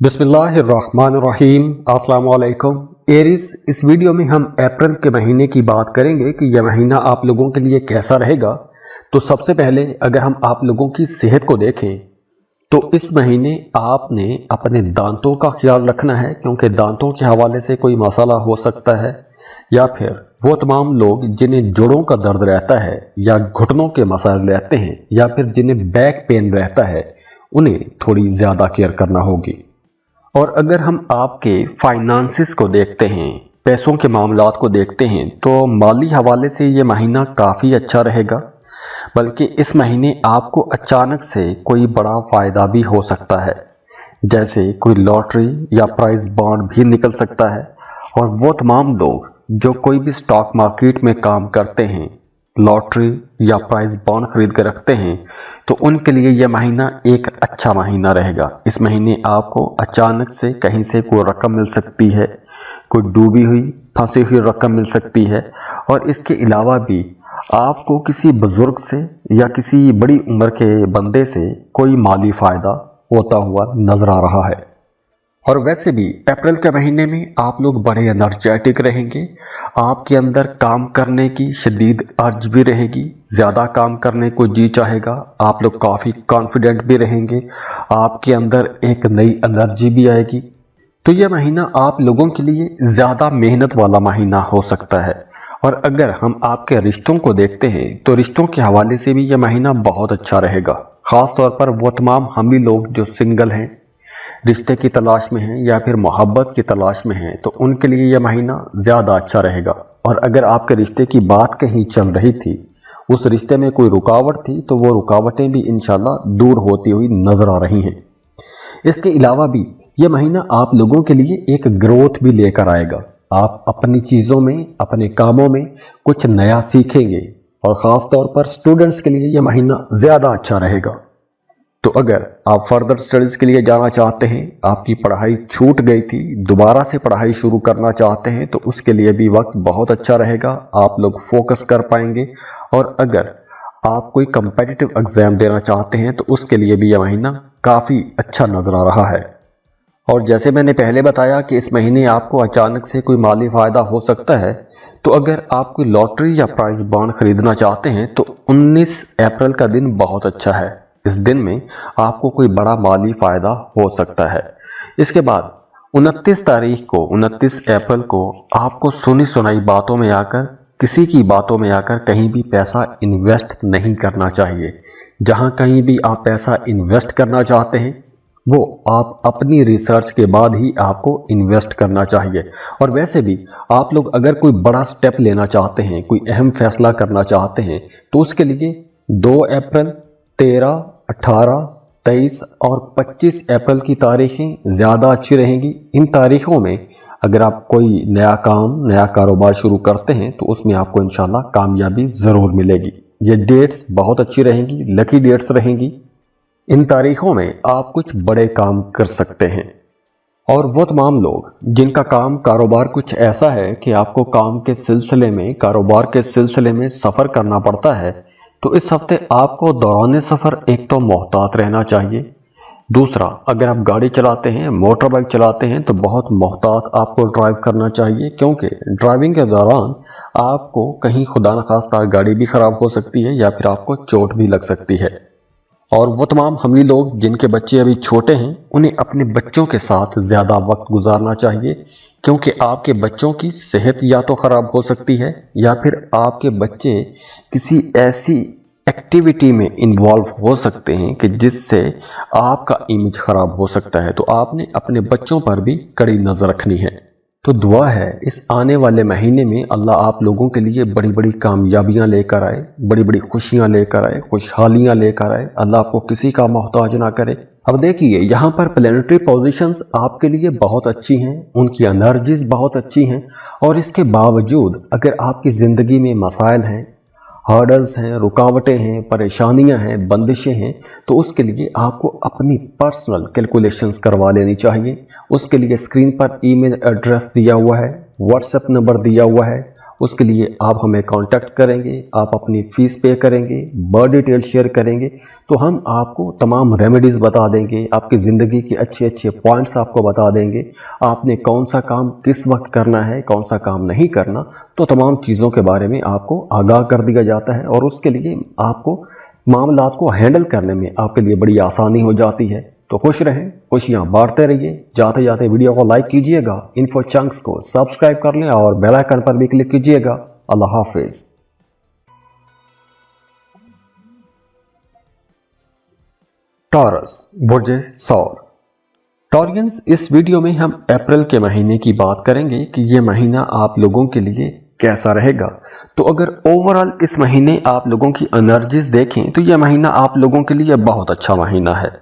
बिस्मिल्लाहिर्रहमानिर्रहीम। अस्सलाम वालेकुम एरीज। इस वीडियो में हम अप्रैल के महीने की बात करेंगे कि यह महीना आप लोगों के लिए कैसा रहेगा। तो सबसे पहले अगर हम आप लोगों की सेहत को देखें तो इस महीने आपने अपने दांतों का ख्याल रखना है, क्योंकि दांतों के हवाले से कोई मसला हो सकता है, या फिर वो तमाम लोग जिन्हें जोड़ों का दर्द रहता है या घुटनों के मसाइल रहते हैं या फिर जिन्हें बैक पेन रहता है, उन्हें थोड़ी ज़्यादा केयर करना होगी। और अगर हम आपके फाइनेंसिस को देखते हैं, पैसों के मामलात को देखते हैं, तो माली हवाले से ये महीना काफ़ी अच्छा रहेगा। बल्कि इस महीने आपको अचानक से कोई बड़ा फ़ायदा भी हो सकता है, जैसे कोई लॉटरी या प्राइज बॉन्ड भी निकल सकता है। और वो तमाम लोग जो कोई भी स्टॉक मार्केट में काम करते हैं, लॉटरी या प्राइज बॉन्ड खरीद कर रखते हैं, तो उनके लिए यह महीना एक अच्छा महीना रहेगा। इस महीने आपको अचानक से कहीं से कोई रकम मिल सकती है, कोई डूबी हुई फंसी हुई रकम मिल सकती है। और इसके अलावा भी आपको किसी बुजुर्ग से या किसी बड़ी उम्र के बंदे से कोई माली फ़ायदा होता हुआ नजर आ रहा है। और वैसे भी अप्रैल के महीने में आप लोग बड़े एनर्जेटिक रहेंगे, आपके अंदर काम करने की शदीद अर्ज भी रहेगी, ज़्यादा काम करने को जी चाहेगा, आप लोग काफ़ी कॉन्फिडेंट भी रहेंगे, आपके अंदर एक नई एनर्जी भी आएगी। तो यह महीना आप लोगों के लिए ज़्यादा मेहनत वाला महीना हो सकता है। और अगर हम आपके रिश्तों को देखते हैं तो रिश्तों के हवाले से भी यह महीना बहुत अच्छा रहेगा। ख़ास तौर पर वो तमाम हमली लोग जो सिंगल हैं, रिश्ते की तलाश में हैं या फिर मोहब्बत की तलाश में हैं, तो उनके लिए यह महीना ज़्यादा अच्छा रहेगा। और अगर आपके रिश्ते की बात कहीं चल रही थी, उस रिश्ते में कोई रुकावट थी, तो वो रुकावटें भी इंशाल्लाह दूर होती हुई नजर आ रही हैं। इसके अलावा भी यह महीना आप लोगों के लिए एक ग्रोथ भी लेकर आएगा। आप अपनी चीज़ों में, अपने कामों में कुछ नया सीखेंगे। और ख़ास तौर पर स्टूडेंट्स के लिए यह महीना ज़्यादा अच्छा रहेगा। तो अगर आप फर्दर स्टडीज़ के लिए जाना चाहते हैं, आपकी पढ़ाई छूट गई थी, दोबारा से पढ़ाई शुरू करना चाहते हैं, तो उसके लिए भी वक्त बहुत अच्छा रहेगा, आप लोग फोकस कर पाएंगे। और अगर आप कोई कम्पिटिटिव एग्ज़ाम देना चाहते हैं तो उसके लिए भी यह महीना काफ़ी अच्छा नज़र आ रहा है। और जैसे मैंने पहले बताया कि इस महीने आपको अचानक से कोई माली फ़ायदा हो सकता है, तो अगर आप कोई लॉटरी या प्राइज बॉन्ड खरीदना चाहते हैं तो 19 अप्रैल का दिन बहुत अच्छा है। इस दिन में आपको कोई बड़ा माली फ़ायदा हो सकता है। इसके बाद 29 अप्रैल को आपको सुनी सुनाई बातों में आकर, किसी की बातों में आकर कहीं भी पैसा इन्वेस्ट नहीं करना चाहिए। जहां कहीं भी आप पैसा इन्वेस्ट करना चाहते हैं, वो आप अपनी रिसर्च के बाद ही आपको इन्वेस्ट करना चाहिए। और वैसे भी आप लोग अगर कोई बड़ा स्टेप लेना चाहते हैं, कोई अहम फैसला करना चाहते हैं, तो उसके लिए 2 अप्रैल, 13, 18, 23 और 25 अप्रैल की तारीखें ज़्यादा अच्छी रहेंगी। इन तारीखों में अगर आप कोई नया काम, नया कारोबार शुरू करते हैं तो उसमें आपको इंशाल्लाह कामयाबी ज़रूर मिलेगी। ये डेट्स बहुत अच्छी रहेंगी, लकी डेट्स रहेंगी। इन तारीखों में आप कुछ बड़े काम कर सकते हैं। और वो तमाम लोग जिनका काम कारोबार कुछ ऐसा है कि आपको काम के सिलसिले में, कारोबार के सिलसिले में सफ़र करना पड़ता है, तो इस हफ्ते आपको दौरान सफ़र एक तो मोहतात रहना चाहिए। दूसरा, अगर आप गाड़ी चलाते हैं, मोटर बाइक चलाते हैं, तो बहुत मोहतात आपको ड्राइव करना चाहिए, क्योंकि ड्राइविंग के दौरान आपको कहीं खुदा न खास्ता गाड़ी भी ख़राब हो सकती है या फिर आपको चोट भी लग सकती है। और वो तमाम हमली लोग जिनके बच्चे अभी छोटे हैं, उन्हें अपने बच्चों के साथ ज़्यादा वक्त गुजारना चाहिए, क्योंकि आपके बच्चों की सेहत या तो ख़राब हो सकती है या फिर आपके बच्चे किसी ऐसी एक्टिविटी में इन्वॉल्व हो सकते हैं कि जिससे आपका इमेज ख़राब हो सकता है। तो आपने अपने बच्चों पर भी कड़ी नज़र रखनी है। तो दुआ है इस आने वाले महीने में अल्लाह आप लोगों के लिए बड़ी बड़ी कामयाबियां लेकर आए, बड़ी बड़ी खुशियां लेकर आए, खुशहालियां लेकर आए। अल्लाह आपको किसी का मोहताज ना करे। अब देखिए, यहाँ पर प्लेनेटरी पोजीशंस आपके लिए बहुत अच्छी हैं, उनकी एनर्जीज बहुत अच्छी हैं। और इसके बावजूद अगर आपकी ज़िंदगी में मसाइल हैं, हर्डल्स हैं, रुकावटें हैं, परेशानियां हैं, बंदिशें हैं, तो उसके लिए आपको अपनी पर्सनल कैलकुलेशंस करवा लेनी चाहिए। उसके लिए स्क्रीन पर ईमेल एड्रेस दिया हुआ है, व्हाट्सएप नंबर दिया हुआ है, उसके लिए आप हमें कांटेक्ट करेंगे, आप अपनी फ़ीस पे करेंगे, बर्थ डिटेल शेयर करेंगे, तो हम आपको तमाम रेमेडीज़ बता देंगे, आपकी ज़िंदगी के अच्छे अच्छे पॉइंट्स आपको बता देंगे, आपने कौन सा काम किस वक्त करना है, कौन सा काम नहीं करना, तो तमाम चीज़ों के बारे में आपको आगाह कर दिया जाता है और उसके लिए आपको मामलात को हैंडल करने में आपके लिए बड़ी आसानी हो जाती है। तो खुश रहें, खुशियां बांटते रहिए। जाते जाते वीडियो को लाइक कीजिएगा, इन्फो चंक्स को सब्सक्राइब कर लें और बेल आइकन पर भी क्लिक कीजिएगा। अल्लाह हाफिज। टॉरस बुर्ज सौर। टॉरियंस, इस वीडियो में हम अप्रैल के महीने की बात करेंगे कि ये महीना आप लोगों के लिए कैसा रहेगा। तो अगर ओवरऑल इस महीने आप लोगों की एनर्जीज देखें तो यह महीना आप लोगों के लिए बहुत अच्छा महीना है।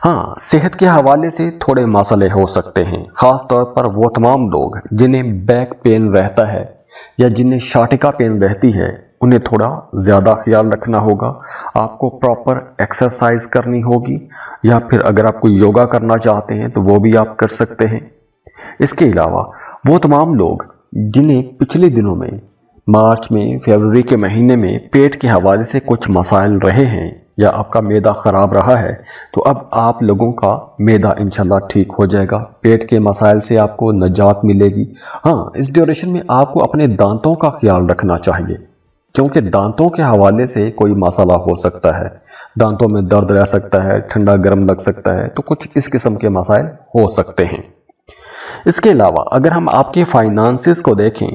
हाँ, सेहत के हवाले से थोड़े मसले हो सकते हैं, खास तौर पर वो तमाम लोग जिन्हें बैक पेन रहता है या जिन्हें शाटिका पेन रहती है, उन्हें थोड़ा ज़्यादा ख्याल रखना होगा। आपको प्रॉपर एक्सरसाइज करनी होगी या फिर अगर आप कोई योगा करना चाहते हैं तो वो भी आप कर सकते हैं। इसके अलावा वो तमाम लोग जिन्हें पिछले दिनों में मार्च में, फरवरी के महीने में पेट के हवाले से कुछ मसाइल रहे हैं या आपका मैदा ख़राब रहा है, तो अब आप लोगों का मैदा इंशाल्लाह ठीक हो जाएगा। पेट के मसाइल से आपको निजात मिलेगी। हाँ, इस ड्यूरेशन में आपको अपने दांतों का ख्याल रखना चाहिए, क्योंकि दांतों के हवाले से कोई मसला हो सकता है, दांतों में दर्द रह सकता है, ठंडा गर्म लग सकता है, तो कुछ इस किस्म के मसाइल हो सकते हैं। इसके अलावा अगर हम आपके फाइनेंसेस को देखें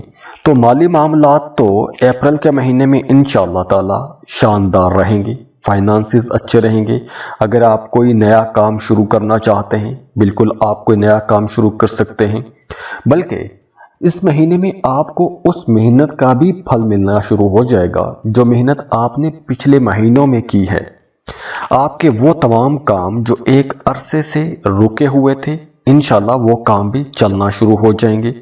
तो माली मामलात तो अप्रैल के महीने में इंशाअल्लाह ताला शानदार रहेंगे, फाइनेंसेस अच्छे रहेंगे। अगर आप कोई नया काम शुरू करना चाहते हैं, बिल्कुल आप कोई नया काम शुरू कर सकते हैं, बल्कि इस महीने में आपको उस मेहनत का भी फल मिलना शुरू हो जाएगा जो मेहनत आपने पिछले महीनों में की है। आपके वो तमाम काम जो एक अरसे से रुके हुए थे, इंशाल्लाह वो काम भी चलना शुरू हो जाएंगे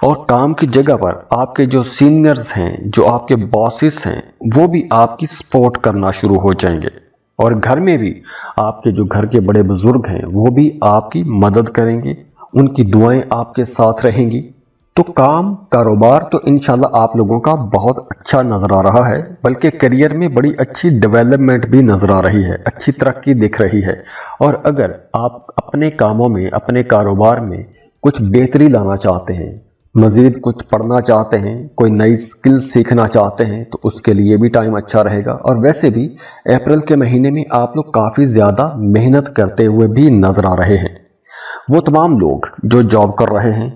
और काम की जगह पर आपके जो सीनियर्स हैं, जो आपके बॉसेस हैं, वो भी आपकी सपोर्ट करना शुरू हो जाएंगे और घर में भी आपके जो घर के बड़े बुजुर्ग हैं वो भी आपकी मदद करेंगे, उनकी दुआएं आपके साथ रहेंगी। तो काम कारोबार तो इंशाल्लाह आप लोगों का बहुत अच्छा नज़र आ रहा है, बल्कि करियर में बड़ी अच्छी डेवलपमेंट भी नज़र आ रही है, अच्छी तरक्की दिख रही है। और अगर आप अपने कामों में, अपने कारोबार में कुछ बेहतरी लाना चाहते हैं, मज़ीद कुछ पढ़ना चाहते हैं, कोई नई स्किल सीखना चाहते हैं, तो उसके लिए भी टाइम अच्छा रहेगा। और वैसे भी अप्रैल के महीने में आप लोग काफ़ी ज़्यादा मेहनत करते हुए भी नज़र आ रहे हैं। वो तमाम लोग जो जॉब कर रहे हैं,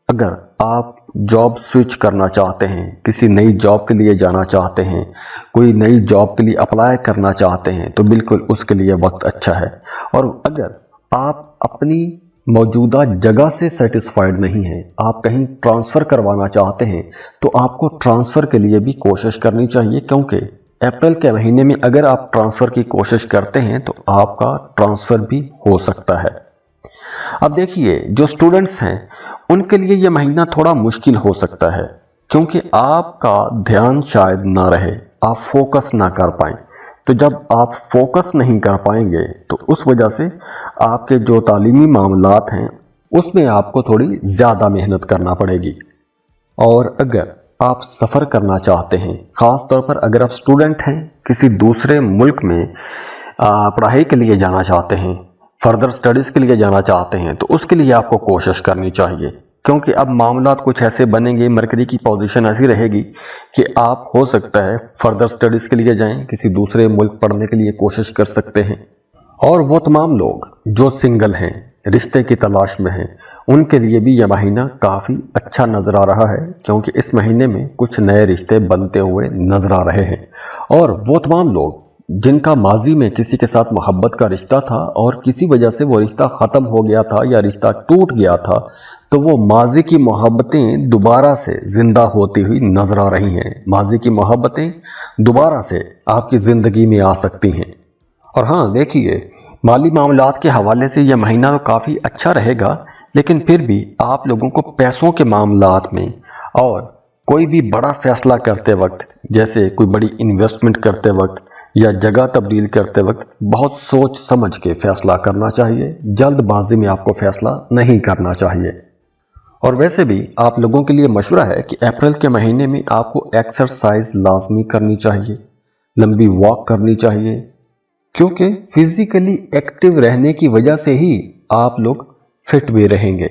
अगर आप जॉब स्विच करना चाहते हैं, किसी नई जॉब के लिए जाना चाहते हैं, कोई नई जॉब के लिए अप्लाई करना चाहते हैं, तो बिल्कुल उसके लिए वक्त अच्छा है। और अगर आप अपनी मौजूदा जगह से सेटिस्फाइड नहीं हैं, आप कहीं ट्रांसफ़र करवाना चाहते हैं, तो आपको ट्रांसफ़र के लिए भी कोशिश करनी चाहिए, क्योंकि अप्रैल के महीने में अगर आप ट्रांसफ़र की कोशिश करते हैं तो आपका ट्रांसफ़र भी हो सकता है। अब देखिए, जो स्टूडेंट्स हैं उनके लिए यह महीना थोड़ा मुश्किल हो सकता है, क्योंकि आपका ध्यान शायद ना रहे, आप फोकस ना कर पाएं। तो जब आप फोकस नहीं कर पाएंगे तो उस वजह से आपके जो तालीमी मामलात हैं उसमें आपको थोड़ी ज़्यादा मेहनत करना पड़ेगी। और अगर आप सफ़र करना चाहते हैं, ख़ास तौर पर अगर आप स्टूडेंट हैं, किसी दूसरे मुल्क में पढ़ाई के लिए जाना चाहते हैं, फर्दर स्टडीज़ के लिए जाना चाहते हैं, तो उसके लिए आपको कोशिश करनी चाहिए, क्योंकि अब मामलात कुछ ऐसे बनेंगे, मरकरी की पोजीशन ऐसी रहेगी कि आप हो सकता है फर्दर स्टडीज़ के लिए जाएं, किसी दूसरे मुल्क पढ़ने के लिए कोशिश कर सकते हैं। और वो तमाम लोग जो सिंगल हैं, रिश्ते की तलाश में हैं, उनके लिए भी यह महीना काफ़ी अच्छा नज़र आ रहा है, क्योंकि इस महीने में कुछ नए रिश्ते बनते हुए नज़र आ रहे हैं। और वो तमाम लोग जिनका माजी में किसी के साथ मोहब्बत का रिश्ता था और किसी वजह से वो रिश्ता ख़त्म हो गया था या रिश्ता टूट गया था, तो वो माजी की मोहब्बतें दोबारा से ज़िंदा होती हुई नज़र आ रही हैं। माजी की मोहब्बतें दोबारा से आपकी ज़िंदगी में आ सकती हैं। और हाँ देखिए, माली मामलात के हवाले से यह महीना तो काफ़ी अच्छा रहेगा, लेकिन फिर भी आप लोगों को पैसों के मामलात में और कोई भी बड़ा फैसला करते वक्त, जैसे कोई बड़ी इन्वेस्टमेंट करते वक्त या जगह तब्दील करते वक्त, बहुत सोच समझ के फैसला करना चाहिए। जल्दबाजी में आपको फैसला नहीं करना चाहिए। और वैसे भी आप लोगों के लिए मशवरा है कि अप्रैल के महीने में आपको एक्सरसाइज लाजमी करनी चाहिए, लंबी वॉक करनी चाहिए, क्योंकि फिजिकली एक्टिव रहने की वजह से ही आप लोग फिट भी रहेंगे।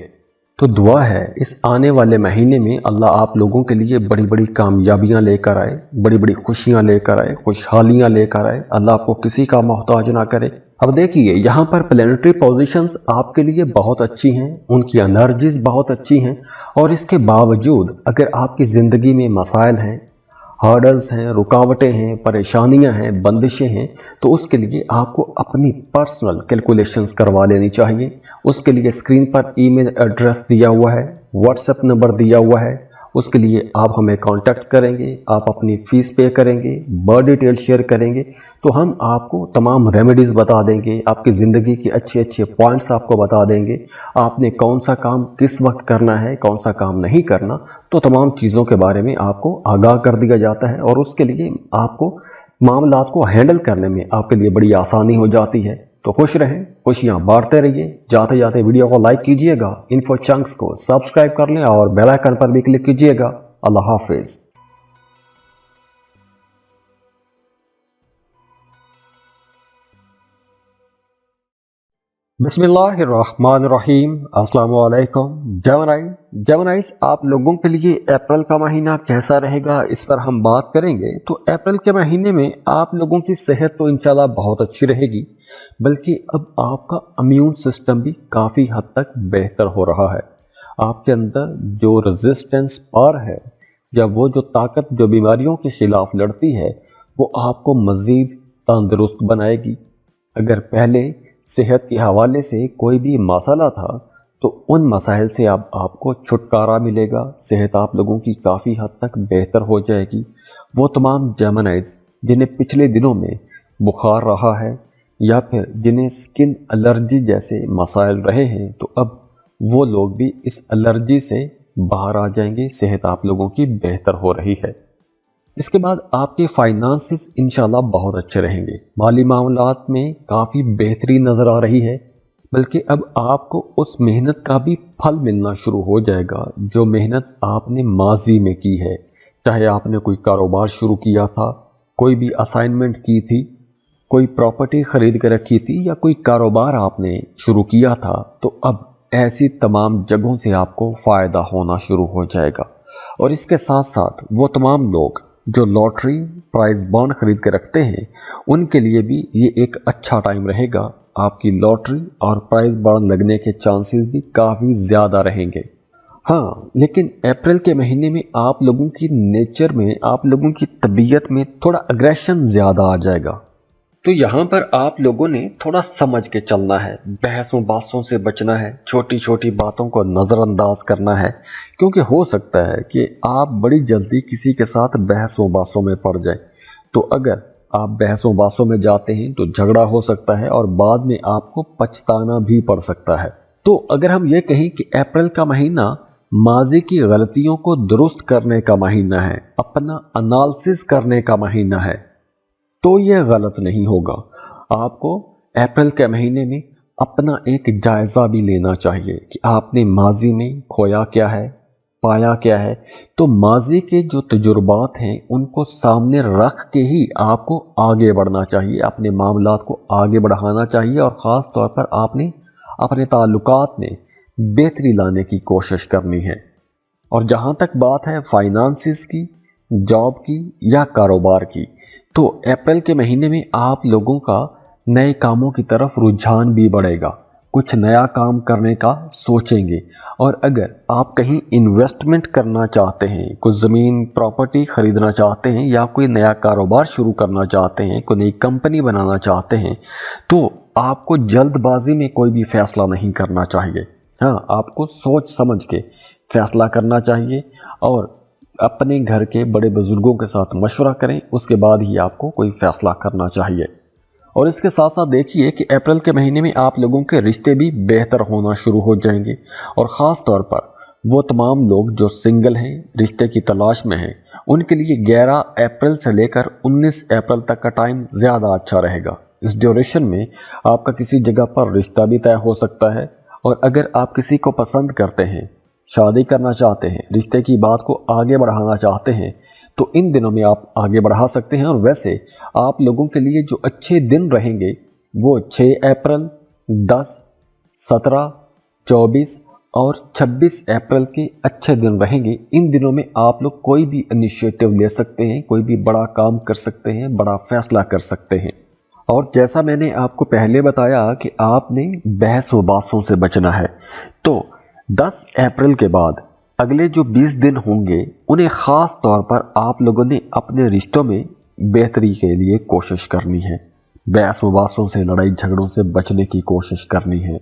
तो दुआ है इस आने वाले महीने में अल्लाह आप लोगों के लिए बड़ी बड़ी कामयाबियां लेकर आए, बड़ी बड़ी खुशियां लेकर आए, खुशहालियां लेकर आए। अल्लाह आपको किसी का मोहताज ना करे। अब देखिए यहाँ पर प्लेनेटरी पोजीशंस आपके लिए बहुत अच्छी हैं, उनकी एनर्जीज बहुत अच्छी हैं, और इसके बावजूद अगर आपकी ज़िंदगी में मसाइल हैं, हर्डल्स हैं, रुकावटें हैं, परेशानियां हैं, बंदिशें हैं, तो उसके लिए आपको अपनी पर्सनल कैलकुलेशंस करवा लेनी चाहिए। उसके लिए स्क्रीन पर ईमेल एड्रेस दिया हुआ है, व्हाट्सएप नंबर दिया हुआ है, उसके लिए आप हमें कांटेक्ट करेंगे, आप अपनी फ़ीस पे करेंगे, बर्थ डिटेल शेयर करेंगे, तो हम आपको तमाम रेमेडीज़ बता देंगे, आपकी ज़िंदगी के अच्छे अच्छे पॉइंट्स आपको बता देंगे, आपने कौन सा काम किस वक्त करना है, कौन सा काम नहीं करना, तो तमाम चीज़ों के बारे में आपको आगाह कर दिया जाता है, और उसके लिए आपको मामलात को हैंडल करने में आपके लिए बड़ी आसानी हो जाती है। तो खुश रहें, खुशियां बांटते रहिए। जाते जाते वीडियो को लाइक कीजिएगा, इन्फो चंक्स को सब्सक्राइब कर लें और बेल आइकन पर भी क्लिक कीजिएगा। अल्लाह हाफिज। बिस्मिल्लाहिर्रहमानिर्रहीम। अस्सलाम वालेकुम। जेमिनाइज, आप लोगों के लिए अप्रैल का महीना कैसा रहेगा इस पर हम बात करेंगे। तो अप्रैल के महीने में आप लोगों की सेहत तो इंशाल्लाह बहुत अच्छी रहेगी, बल्कि अब आपका इम्यून सिस्टम भी काफ़ी हद तक बेहतर हो रहा है। आपके अंदर जो रेजिस्टेंस पावर है, या वो जो ताकत जो बीमारियों के खिलाफ लड़ती है, वो आपको मज़ीद तंदुरुस्त बनाएगी। अगर पहले सेहत के हवाले से कोई भी मसला था, तो उन मसाइल से अब आपको छुटकारा मिलेगा। सेहत आप लोगों की काफ़ी हद तक बेहतर हो जाएगी। वो तमाम जेमिनाइज जिन्हें पिछले दिनों में बुखार रहा है, या फिर जिन्हें स्किन एलर्जी जैसे मसाइल रहे हैं, तो अब वो लोग भी इस एलर्जी से बाहर आ जाएंगे। सेहत आप लोगों की बेहतर हो रही है। इसके बाद आपके फाइनेंसेस इंशाल्लाह बहुत अच्छे रहेंगे। माली मामलात में काफ़ी बेहतरी नज़र आ रही है, बल्कि अब आपको उस मेहनत का भी फल मिलना शुरू हो जाएगा जो मेहनत आपने माजी में की है। चाहे आपने कोई कारोबार शुरू किया था, कोई भी असाइनमेंट की थी, कोई प्रॉपर्टी खरीद कर रखी थी, या कोई कारोबार आपने शुरू किया था, तो अब ऐसी तमाम जगहों से आपको फ़ायदा होना शुरू हो जाएगा। और इसके साथ साथ वो तमाम लोग जो लॉटरी प्राइज बॉन्ड खरीद के रखते हैं, उनके लिए भी ये एक अच्छा टाइम रहेगा। आपकी लॉटरी और प्राइज बॉन्ड लगने के चांसेस भी काफ़ी ज़्यादा रहेंगे। हाँ, लेकिन अप्रैल के महीने में आप लोगों की नेचर में, आप लोगों की तबीयत में थोड़ा अग्रेशन ज़्यादा आ जाएगा। तो यहाँ पर आप लोगों ने थोड़ा समझ के चलना है, बहसों बातों से बचना है, छोटी छोटी बातों को नज़रअंदाज करना है, क्योंकि हो सकता है कि आप बड़ी जल्दी किसी के साथ बहसों बातों में पड़ जाए। तो अगर आप बहसों बातों में जाते हैं तो झगड़ा हो सकता है और बाद में आपको पछताना भी पड़ सकता है। तो अगर हम ये कहें कि अप्रैल का महीना माजी की गलतियों को दुरुस्त करने का महीना है, अपना एनालिसिस करने का महीना है, तो यह गलत नहीं होगा। आपको अप्रैल के महीने में अपना एक जायज़ा भी लेना चाहिए कि आपने माजी में खोया क्या है, पाया क्या है। तो माजी के जो तजुर्बात हैं उनको सामने रख के ही आपको आगे बढ़ना चाहिए, अपने मामलात को आगे बढ़ाना चाहिए, और ख़ास तौर पर आपने अपने ताल्लुकात में बेहतरी लाने की कोशिश करनी है। और जहाँ तक बात है फाइनेंसिस की, जॉब की या कारोबार की, तो अप्रैल के महीने में आप लोगों का नए कामों की तरफ रुझान भी बढ़ेगा। कुछ नया काम करने का सोचेंगे। और अगर आप कहीं इन्वेस्टमेंट करना चाहते हैं, कुछ ज़मीन प्रॉपर्टी खरीदना चाहते हैं, या कोई नया कारोबार शुरू करना चाहते हैं, कोई नई कंपनी बनाना चाहते हैं, तो आपको जल्दबाजी में कोई भी फैसला नहीं करना चाहिए। हाँ, आपको सोच समझ के फैसला करना चाहिए, और अपने घर के बड़े बुजुर्गों के साथ मशवरा करें, उसके बाद ही आपको कोई फैसला करना चाहिए। और इसके साथ साथ देखिए कि अप्रैल के महीने में आप लोगों के रिश्ते भी बेहतर होना शुरू हो जाएंगे। और ख़ास तौर पर वो तमाम लोग जो सिंगल हैं, रिश्ते की तलाश में हैं, उनके लिए 11 अप्रैल से लेकर 19 अप्रैल तक का टाइम ज़्यादा अच्छा रहेगा। इस ड्यूरेशन में आपका किसी जगह पर रिश्ता भी तय हो सकता है। और अगर आप किसी को पसंद करते हैं शादी करना चाहते हैं, रिश्ते की बात को आगे बढ़ाना चाहते हैं, तो इन दिनों में आप आगे बढ़ा सकते हैं। और वैसे आप लोगों के लिए जो अच्छे दिन रहेंगे वो 6 अप्रैल, 10, 17, 24 और 26 अप्रैल के अच्छे दिन रहेंगे। इन दिनों में आप लोग कोई भी इनिशिएटिव ले सकते हैं, कोई भी बड़ा काम कर सकते हैं, बड़ा फैसला कर सकते हैं। और जैसा मैंने आपको पहले बताया कि आपने बहस व बातों से बचना है, तो 10 अप्रैल के बाद अगले जो 20 दिन होंगे उन्हें ख़ास तौर पर आप लोगों ने अपने रिश्तों में बेहतरी के लिए कोशिश करनी है। बहस व बातों से, लड़ाई झगड़ों से बचने की कोशिश करनी है।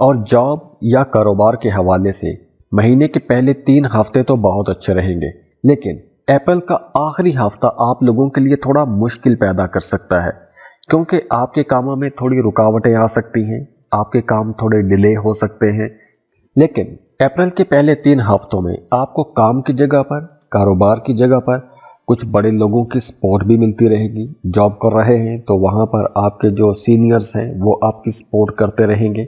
और जॉब या कारोबार के हवाले से महीने के पहले 3 हफ्ते तो बहुत अच्छे रहेंगे, लेकिन अप्रैल का आखिरी हफ्ता आप लोगों के लिए थोड़ा मुश्किल पैदा कर सकता है, क्योंकि आपके कामों में थोड़ी रुकावटें आ सकती हैं, आपके काम थोड़े डिले हो सकते हैं। लेकिन अप्रैल के पहले 3 हफ्तों में आपको काम की जगह पर, कारोबार की जगह पर कुछ बड़े लोगों की सपोर्ट भी मिलती रहेगी। जॉब कर रहे हैं तो वहाँ पर आपके जो सीनियर्स हैं वो आपकी सपोर्ट करते रहेंगे।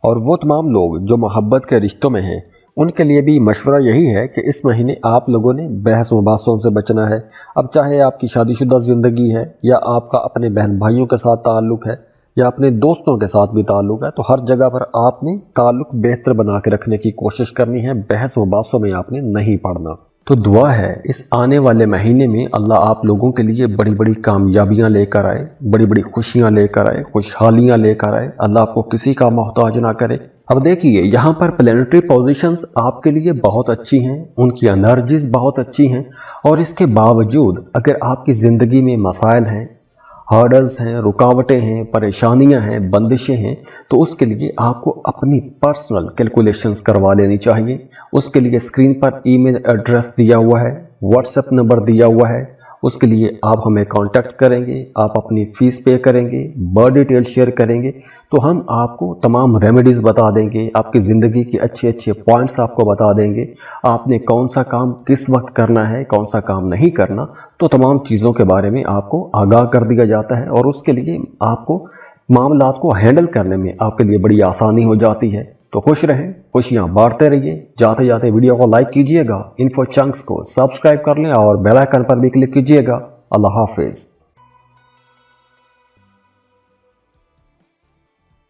और वो तमाम लोग जो मोहब्बत के रिश्तों में हैं, उनके लिए भी मशवरा यही है कि इस महीने आप लोगों ने बहस मुबासों से बचना है। अब चाहे आपकी शादीशुदा ज़िंदगी है, या आपका अपने बहन भाइयों के साथ ताल्लुक़ है, या अपने दोस्तों के साथ भी ताल्लुक़ है, तो हर जगह पर आपने ताल्लुक़ बेहतर बना के रखने की कोशिश करनी है। बहस मुबासों में आपने नहीं पड़ना। तो दुआ है इस आने वाले महीने में अल्लाह आप लोगों के लिए बड़ी बड़ी कामयाबियां लेकर आए, बड़ी बड़ी खुशियां लेकर आए, खुशहालियां लेकर आए। अल्लाह आपको किसी का मोहताज ना करे। अब देखिए, यहाँ पर प्लैनेटरी पोजीशंस आपके लिए बहुत अच्छी हैं, उनकी एनर्जीज बहुत अच्छी हैं। और इसके बावजूद अगर आपकी ज़िंदगी में मसाइल हैं, हर्डल्स हैं, रुकावटें हैं, परेशानियां हैं, बंदिशें हैं, तो उसके लिए आपको अपनी पर्सनल कैलकुलेशंस करवा लेनी चाहिए। उसके लिए स्क्रीन पर ईमेल एड्रेस दिया हुआ है, व्हाट्सएप नंबर दिया हुआ है, उसके लिए आप हमें कांटेक्ट करेंगे, आप अपनी फ़ीस पे करेंगे, बर्थ डिटेल शेयर करेंगे, तो हम आपको तमाम रेमेडीज़ बता देंगे, आपकी ज़िंदगी के अच्छे अच्छे पॉइंट्स आपको बता देंगे, आपने कौन सा काम किस वक्त करना है, कौन सा काम नहीं करना। तो तमाम चीज़ों के बारे में आपको आगाह कर दिया जाता है, और उसके लिए आपको मामलात को हैंडल करने में आपके लिए बड़ी आसानी हो जाती है। तो खुश रहें, खुशियां बांटते रहिए। जाते जाते वीडियो को लाइक कीजिएगा, इन्फो चंक्स को सब्सक्राइब कर लें और बेल आइकन पर भी क्लिक कीजिएगा। अल्लाह हाफिज।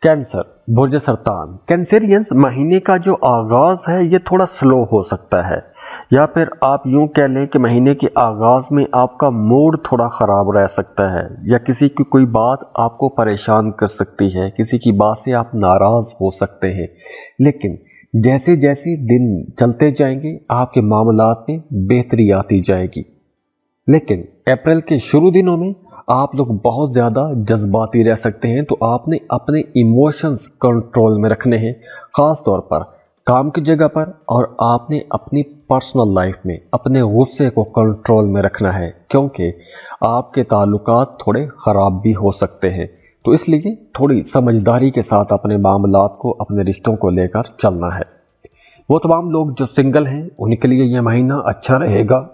कैंसर, बुर्ज सरतान। कैंसेरियंस, महीने का जो आगाज है ये थोड़ा स्लो हो सकता है, या फिर आप यूं कह लें कि महीने के आगाज में आपका मूड थोड़ा ख़राब रह सकता है, या किसी की कोई बात आपको परेशान कर सकती है, किसी की बात से आप नाराज़ हो सकते हैं। लेकिन जैसे जैसे दिन चलते जाएंगे आपके मामलात में बेहतरी आती जाएगी। लेकिन अप्रैल के शुरू दिनों में आप लोग बहुत ज़्यादा जज्बाती रह सकते हैं, तो आपने अपने इमोशंस कंट्रोल में रखने हैं, ख़ास तौर पर काम की जगह पर। और आपने अपनी पर्सनल लाइफ में अपने गुस्से को कंट्रोल में रखना है, क्योंकि आपके ताल्लुकात थोड़े ख़राब भी हो सकते हैं। तो इसलिए थोड़ी समझदारी के साथ अपने मामलात को, अपने रिश्तों को लेकर चलना है। वो तमाम लोग जो सिंगल हैं उनके लिए यह महीना अच्छा रहेगा।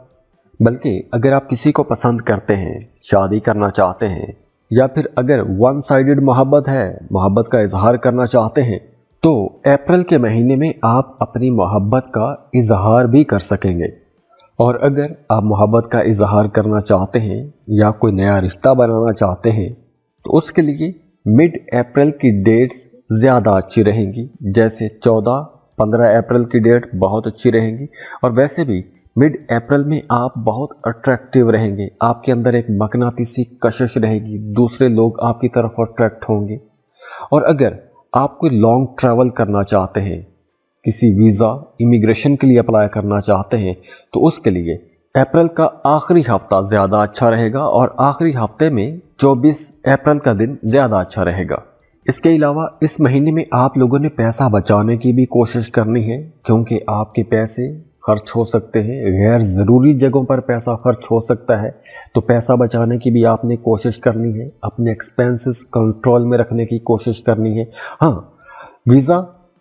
बल्कि अगर आप किसी को पसंद करते हैं, शादी करना चाहते हैं, या फिर अगर वन साइडेड मोहब्बत है, मोहब्बत का इजहार करना चाहते हैं, तो अप्रैल के महीने में आप अपनी मोहब्बत का इजहार भी कर सकेंगे। और अगर आप मोहब्बत का इजहार करना चाहते हैं या कोई नया रिश्ता बनाना चाहते हैं, तो उसके लिए मिड अप्रैल की डेट्स ज़्यादा अच्छी रहेंगी। जैसे 14-15 अप्रैल की डेट बहुत अच्छी रहेंगी। और वैसे भी मिड अप्रैल में आप बहुत अट्रैक्टिव रहेंगे, आपके अंदर एक मकनातीसी कशिश रहेगी, दूसरे लोग आपकी तरफ अट्रैक्ट होंगे। और अगर आप कोई लॉन्ग ट्रैवल करना चाहते हैं, किसी वीज़ा, इमिग्रेशन के लिए अप्लाई करना चाहते हैं, तो उसके लिए अप्रैल का आखिरी हफ्ता ज़्यादा अच्छा रहेगा, और आखिरी हफ्ते में 24 अप्रैल का दिन ज़्यादा अच्छा रहेगा। इसके अलावा इस महीने में आप लोगों ने पैसा बचाने की भी कोशिश करनी है, क्योंकि आपके पैसे खर्च हो सकते हैं, गैर ज़रूरी जगहों पर पैसा खर्च हो सकता है। तो पैसा बचाने की भी आपने कोशिश करनी है, अपने एक्सपेंसेस कंट्रोल में रखने की कोशिश करनी है। हाँ, वीज़ा,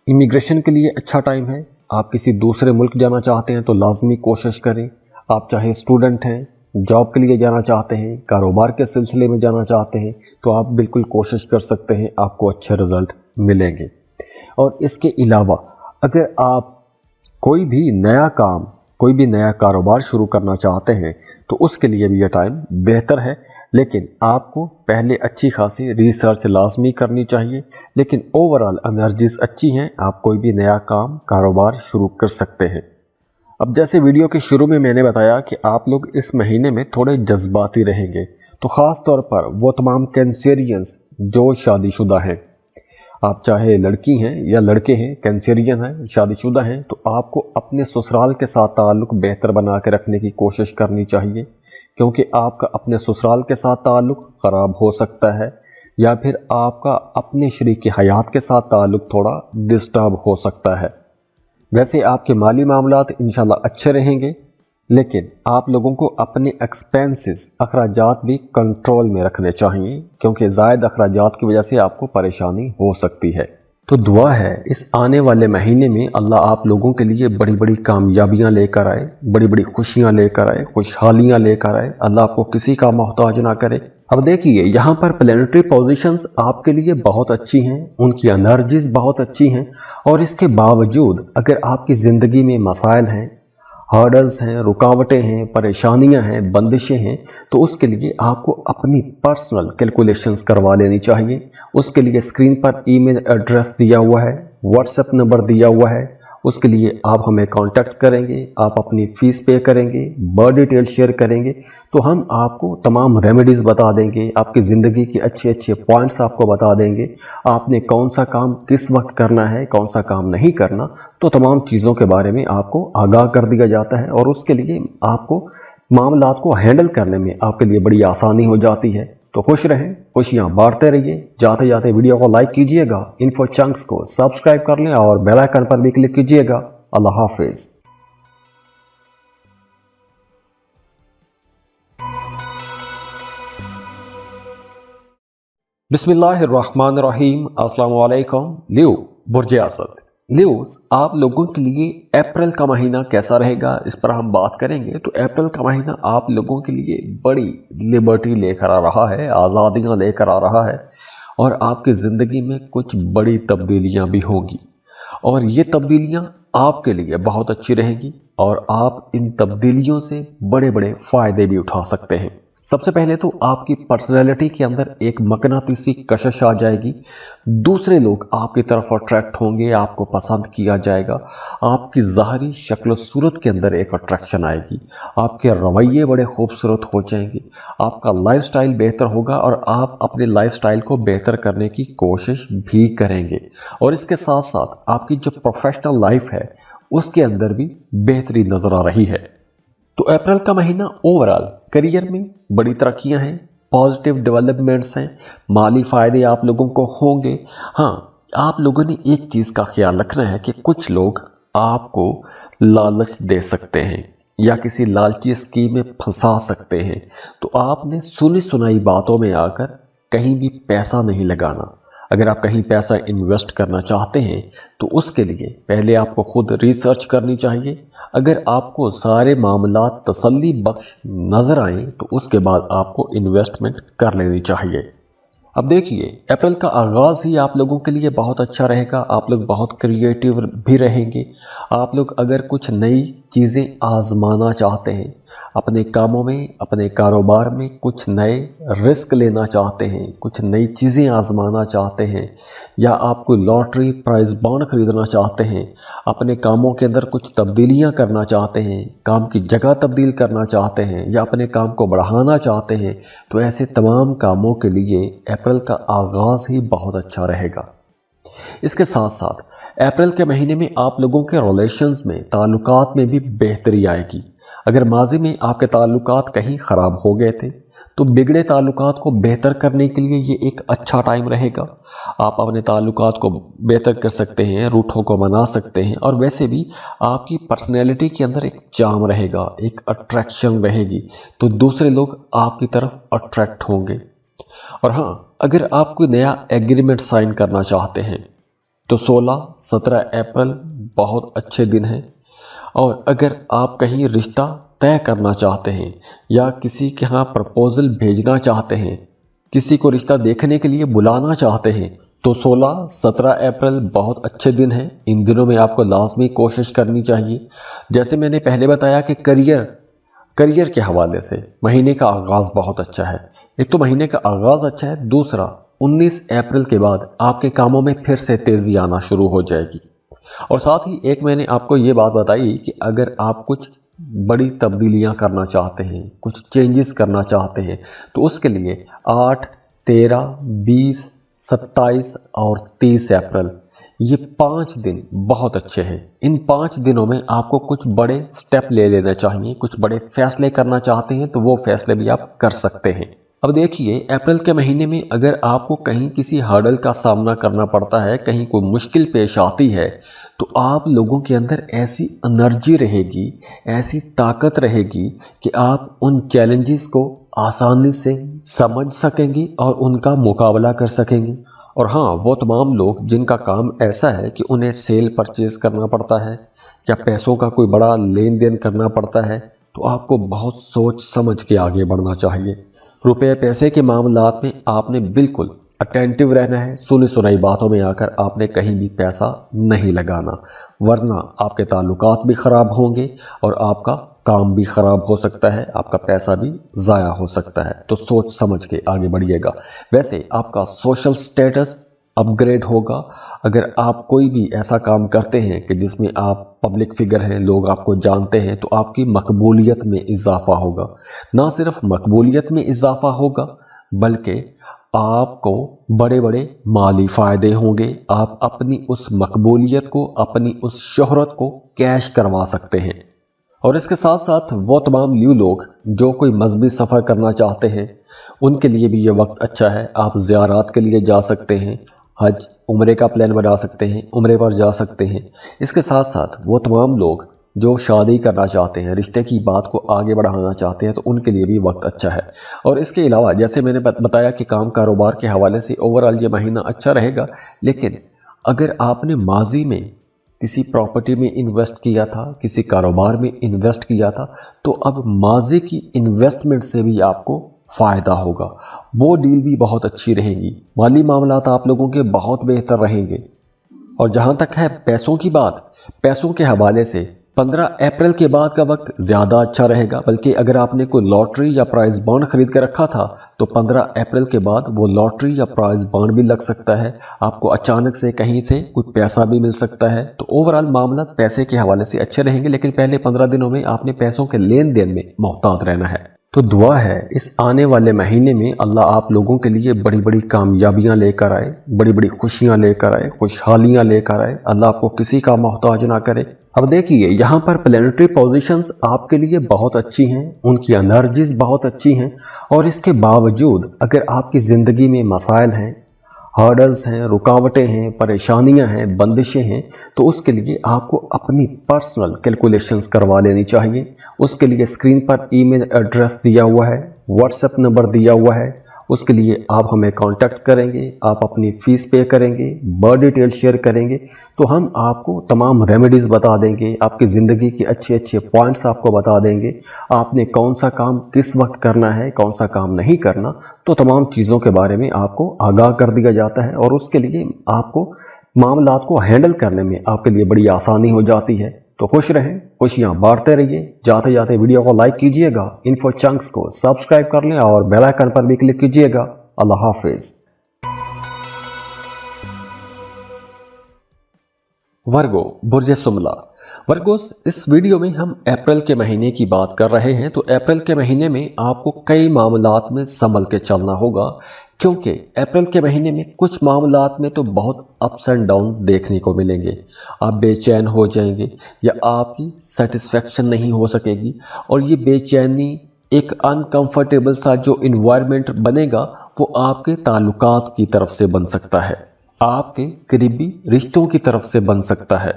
इमिग्रेशन के लिए अच्छा टाइम है। आप किसी दूसरे मुल्क जाना चाहते हैं तो लाजमी कोशिश करें। आप चाहे स्टूडेंट हैं, जॉब के लिए जाना चाहते हैं, कारोबार के सिलसिले में जाना चाहते हैं, तो आप बिल्कुल कोशिश कर सकते हैं, आपको अच्छे रिजल्ट मिलेंगे। और इसके अलावा अगर आप कोई भी नया काम, कोई भी नया कारोबार शुरू करना चाहते हैं तो उसके लिए भी यह टाइम बेहतर है, लेकिन आपको पहले अच्छी खासी रिसर्च लाजमी करनी चाहिए। लेकिन ओवरऑल एनर्जीज अच्छी हैं, आप कोई भी नया काम कारोबार शुरू कर सकते हैं। अब जैसे वीडियो के शुरू में मैंने बताया कि आप लोग इस महीने में थोड़े जज्बाती रहेंगे, तो ख़ास तौर पर वो तमाम कैंसेरियंस जो शादीशुदा हैं, आप चाहे लड़की हैं या लड़के हैं, कैंसेरियन हैं, शादीशुदा हैं, तो आपको अपने ससुराल के साथ ताल्लुक़ बेहतर बना के रखने की कोशिश करनी चाहिए, क्योंकि आपका अपने ससुराल के साथ ताल्लुक़ ख़राब हो सकता है या फिर आपका अपने शरीक हयात के साथ ताल्लुक़ थोड़ा डिस्टर्ब हो सकता है। वैसे आपके माली मामलात इंशाल्लाह अच्छे रहेंगे, लेकिन आप लोगों को अपने एक्सपेंसेस, अखराजात भी कंट्रोल में रखने चाहिए, क्योंकि ज़ायद अखराजात की वजह से आपको परेशानी हो सकती है। तो दुआ है इस आने वाले महीने में अल्लाह आप लोगों के लिए बड़ी बड़ी कामयाबियां लेकर आए, बड़ी बड़ी खुशियां लेकर आए, खुशहालियां लेकर आए। अल्लाह आपको किसी का मोहताज ना करे। अब देखिए, यहाँ पर प्लैनेटरी पोजीशंस आपके लिए बहुत अच्छी हैं, उनकी एनर्जीज बहुत अच्छी हैं, और इसके बावजूद अगर आपकी ज़िंदगी में मसाइल हैं, हर्डल्स हैं, रुकावटें हैं, परेशानियां हैं, बंदिशें हैं, तो उसके लिए आपको अपनी पर्सनल कैलकुलेशंस करवा लेनी चाहिए। उसके लिए स्क्रीन पर ईमेल एड्रेस दिया हुआ है, व्हाट्सएप नंबर दिया हुआ है, उसके लिए आप हमें कांटेक्ट करेंगे, आप अपनी फ़ीस पे करेंगे, बर्थ डिटेल शेयर करेंगे, तो हम आपको तमाम रेमेडीज़ बता देंगे, आपकी ज़िंदगी के अच्छे अच्छे पॉइंट्स आपको बता देंगे, आपने कौन सा काम किस वक्त करना है, कौन सा काम नहीं करना, तो तमाम चीज़ों के बारे में आपको आगाह कर दिया जाता है, और उसके लिए आपको मामलात को हैंडल करने में आपके लिए बड़ी आसानी हो जाती है। तो खुश रहें, खुशियां बांटते रहिए। जाते जाते वीडियो को लाइक कीजिएगा, इन्फो चंक्स को सब्सक्राइब कर लें और बेल आइकन पर भी क्लिक कीजिएगा। अल्लाह हाफिज। बिस्मिल्लाहिर्रहमानिर्रहीम। अस्सलाम वालेकुम। लियो बुर्ज असद। लियोस, आप लोगों के लिए अप्रैल का महीना कैसा रहेगा, इस पर हम बात करेंगे। तो अप्रैल का महीना आप लोगों के लिए बड़ी लिबर्टी लेकर आ रहा है, आज़ादियाँ लेकर आ रहा है, और आपकी ज़िंदगी में कुछ बड़ी तब्दीलियाँ भी होंगी, और ये तब्दीलियाँ आपके लिए बहुत अच्छी रहेंगी, और आप इन तब्दीलियों से बड़े बड़े फ़ायदे भी उठा सकते हैं। सबसे पहले तो आपकी पर्सनैलिटी के अंदर एक मकनातीसी कशिश आ जाएगी, दूसरे लोग आपकी तरफ अट्रैक्ट होंगे, आपको पसंद किया जाएगा, आपकी ज़ाहरी शक्ल सूरत के अंदर एक अट्रैक्शन आएगी, आपके रवैये बड़े खूबसूरत हो जाएंगे, आपका लाइफस्टाइल बेहतर होगा, और आप अपने लाइफस्टाइल को बेहतर करने की कोशिश भी करेंगे, और इसके साथ साथ आपकी जो प्रोफेशनल लाइफ है उसके अंदर भी बेहतरी नज़र आ रही है। तो अप्रैल का महीना ओवरऑल करियर में बड़ी तरक्कियां हैं, पॉजिटिव डेवलपमेंट्स हैं, माली फ़ायदे आप लोगों को होंगे। हाँ, आप लोगों ने एक चीज़ का ख्याल रखना है कि कुछ लोग आपको लालच दे सकते हैं या किसी लालची स्कीम में फंसा सकते हैं, तो आपने सुनी सुनाई बातों में आकर कहीं भी पैसा नहीं लगाना। अगर आप कहीं पैसा इन्वेस्ट करना चाहते हैं तो उसके लिए पहले आपको खुद रिसर्च करनी चाहिए। अगर आपको सारे मामलात तसल्ली बख्श नज़र आएँ तो उसके बाद आपको इन्वेस्टमेंट कर लेनी चाहिए। अब देखिए, अप्रैल का आगाज़ ही आप लोगों के लिए बहुत अच्छा रहेगा। आप लोग बहुत क्रिएटिव भी रहेंगे। आप लोग अगर कुछ नई चीज़ें आजमाना चाहते हैं, अपने कामों में, अपने कारोबार में कुछ नए रिस्क लेना चाहते हैं, कुछ नई चीज़ें आजमाना चाहते हैं, या आप कोई लॉटरी प्राइज बॉन्ड खरीदना चाहते हैं, अपने कामों के अंदर कुछ तब्दीलियां करना चाहते हैं, काम की जगह तब्दील करना चाहते हैं, या अपने काम को बढ़ाना चाहते हैं, तो ऐसे तमाम कामों के लिए अप्रैल का आगाज़ ही बहुत अच्छा रहेगा। इसके साथ साथ अप्रैल के महीने में आप लोगों के रिलेशंस में, ताल्लुकात में भी बेहतरी आएगी। अगर माजी में आपके ताल्लुकात कहीं ख़राब हो गए थे तो बिगड़े ताल्लुकात को बेहतर करने के लिए ये एक अच्छा टाइम रहेगा। आप अपने ताल्लुकात को बेहतर कर सकते हैं, रूठों को मना सकते हैं, और वैसे भी आपकी पर्सनैलिटी के अंदर एक चार्म रहेगा, एक अट्रैक्शन रहेगी, तो दूसरे लोग आपकी तरफ अट्रैक्ट होंगे। और हाँ, अगर आप कोई नया एग्रीमेंट साइन करना चाहते हैं तो 16-17 अप्रैल बहुत अच्छे दिन हैं। और अगर आप कहीं रिश्ता तय करना चाहते हैं या किसी के यहाँ प्रपोजल भेजना चाहते हैं, किसी को रिश्ता देखने के लिए बुलाना चाहते हैं, तो 16-17 अप्रैल बहुत अच्छे दिन हैं। इन दिनों में आपको लाजमी कोशिश करनी चाहिए। जैसे मैंने पहले बताया कि करियर के हवाले से महीने का आगाज़ बहुत अच्छा है। एक तो महीने का आगाज़ अच्छा है, दूसरा 19 अप्रैल के बाद आपके कामों में फिर से तेज़ी आना शुरू हो जाएगी। और साथ ही एक मैंने आपको ये बात बताई कि अगर आप कुछ बड़ी तब्दीलियां करना चाहते हैं, कुछ चेंजेस करना चाहते हैं, तो उसके लिए 8, 13, 20, 27 और 30 अप्रैल ये 5 दिन बहुत अच्छे हैं। इन 5 दिनों में आपको कुछ बड़े स्टेप ले लेना चाहिए। कुछ बड़े फैसले करना चाहते हैं तो वो फैसले भी आप कर सकते हैं। अब देखिए, अप्रैल के महीने में अगर आपको कहीं किसी हर्डल का सामना करना पड़ता है, कहीं कोई मुश्किल पेश आती है, तो आप लोगों के अंदर ऐसी एनर्जी रहेगी, ऐसी ताकत रहेगी कि आप उन चैलेंजेस को आसानी से समझ सकेंगे और उनका मुकाबला कर सकेंगे। और हाँ, वो तमाम लोग जिनका काम ऐसा है कि उन्हें सेल परचेज करना पड़ता है या पैसों का कोई बड़ा लेन देन करना पड़ता है, तो आपको बहुत सोच समझ के आगे बढ़ना चाहिए। रुपए पैसे के मामलात में आपने बिल्कुल अटेंटिव रहना है। सुनी सुनाई बातों में आकर आपने कहीं भी पैसा नहीं लगाना, वरना आपके ताल्लुकात भी ख़राब होंगे और आपका काम भी ख़राब हो सकता है, आपका पैसा भी ज़ाया हो सकता है। तो सोच समझ के आगे बढ़िएगा। वैसे आपका सोशल स्टेटस अपग्रेड होगा अगर आप कोई भी ऐसा काम करते हैं कि जिसमें आप पब्लिक फिगर हैं, लोग आपको जानते हैं, तो आपकी मकबूलियत में इजाफा होगा। ना सिर्फ मकबूलियत में इजाफा होगा बल्कि आपको बड़े बड़े माली फ़ायदे होंगे। आप अपनी उस मकबूलियत को, अपनी उस शोहरत को कैश करवा सकते हैं। और इसके साथ साथ वो तमाम न्यू लोग जो कोई मजहबी सफ़र करना चाहते हैं, उनके लिए भी ये वक्त अच्छा है। आप ज़ियारात के लिए जा सकते हैं, हज उम्रे का प्लान बना सकते हैं, उम्रे पर जा सकते हैं। इसके साथ साथ वो तमाम लोग जो शादी करना चाहते हैं, रिश्ते की बात को आगे बढ़ाना चाहते हैं, तो उनके लिए भी वक्त अच्छा है। और इसके अलावा जैसे मैंने बताया कि काम कारोबार के हवाले से ओवरऑल ये महीना अच्छा रहेगा। लेकिन अगर आपने माजी में किसी प्रॉपर्टी में इन्वेस्ट किया था, किसी कारोबार में इन्वेस्ट किया था, तो अब माजी की इन्वेस्टमेंट से भी आपको फ़ायदा होगा। वो डील भी बहुत अच्छी रहेगी। माली मामलात आप लोगों के बहुत बेहतर रहेंगे। और जहाँ तक है पैसों की बात, पैसों के हवाले से 15 अप्रैल के बाद का वक्त ज़्यादा अच्छा रहेगा। बल्कि अगर आपने कोई लॉटरी या प्राइज़ बॉन्ड खरीद कर रखा था, तो 15 अप्रैल के बाद वो लॉटरी या प्राइज़ बॉन्ड भी लग सकता है। आपको अचानक से कहीं से कोई पैसा भी मिल सकता है। तो ओवरऑल मामला पैसे के हवाले से अच्छे रहेंगे। लेकिन पहले 15 दिनों में आपने पैसों के लेन देन में मोहतात रहना है। तो दुआ है इस आने वाले महीने में अल्लाह आप लोगों के लिए बड़ी बड़ी कामयाबियां लेकर आए, बड़ी बड़ी खुशियां लेकर आए, खुशहालियां लेकर आए। अल्लाह आपको किसी का मोहताज ना करे। अब देखिए, यहाँ पर प्लैनेटरी पोजीशंस आपके लिए बहुत अच्छी हैं, उनकी एनर्जीज बहुत अच्छी हैं। और इसके बावजूद अगर आपकी ज़िंदगी में मसाइल हैं, हर्डल्स हैं, रुकावटें हैं, परेशानियां हैं, बंदिशें हैं, तो उसके लिए आपको अपनी पर्सनल कैलकुलेशंस करवा लेनी चाहिए। उसके लिए स्क्रीन पर ईमेल एड्रेस दिया हुआ है, व्हाट्सएप नंबर दिया हुआ है। उसके लिए आप हमें कांटेक्ट करेंगे, आप अपनी फ़ीस पे करेंगे, बर्थ डिटेल शेयर करेंगे, तो हम आपको तमाम रेमेडीज़ बता देंगे, आपकी ज़िंदगी के अच्छे अच्छे पॉइंट्स आपको बता देंगे। आपने कौन सा काम किस वक्त करना है, कौन सा काम नहीं करना, तो तमाम चीज़ों के बारे में आपको आगाह कर दिया जाता है। और उसके लिए आपको मामलात को हैंडल करने में आपके लिए बड़ी आसानी हो जाती है। तो खुश रहें, खुशियां बांटते रहिए। जाते जाते वीडियो को लाइक कीजिएगा, इन्फो चंक्स को सब्सक्राइब कर लें और बेल आइकन पर भी क्लिक कीजिएगा। अल्लाह हाफिज। वर्गो बुर्ज सुमला। वर्गोस, इस वीडियो में हम अप्रैल के महीने की बात कर रहे हैं। तो अप्रैल के महीने में आपको कई मामलात में संभल के चलना होगा, क्योंकि अप्रैल के महीने में कुछ मामलात में तो बहुत अप्स एंड डाउन देखने को मिलेंगे। आप बेचैन हो जाएंगे या आपकी सेटिस्फेक्शन नहीं हो सकेगी। और ये बेचैनी, एक अनकंफर्टेबल सा जो इन्वायरमेंट बनेगा, वो आपके ताल्लुकात की तरफ से बन सकता है, आपके करीबी रिश्तों की तरफ से बन सकता है।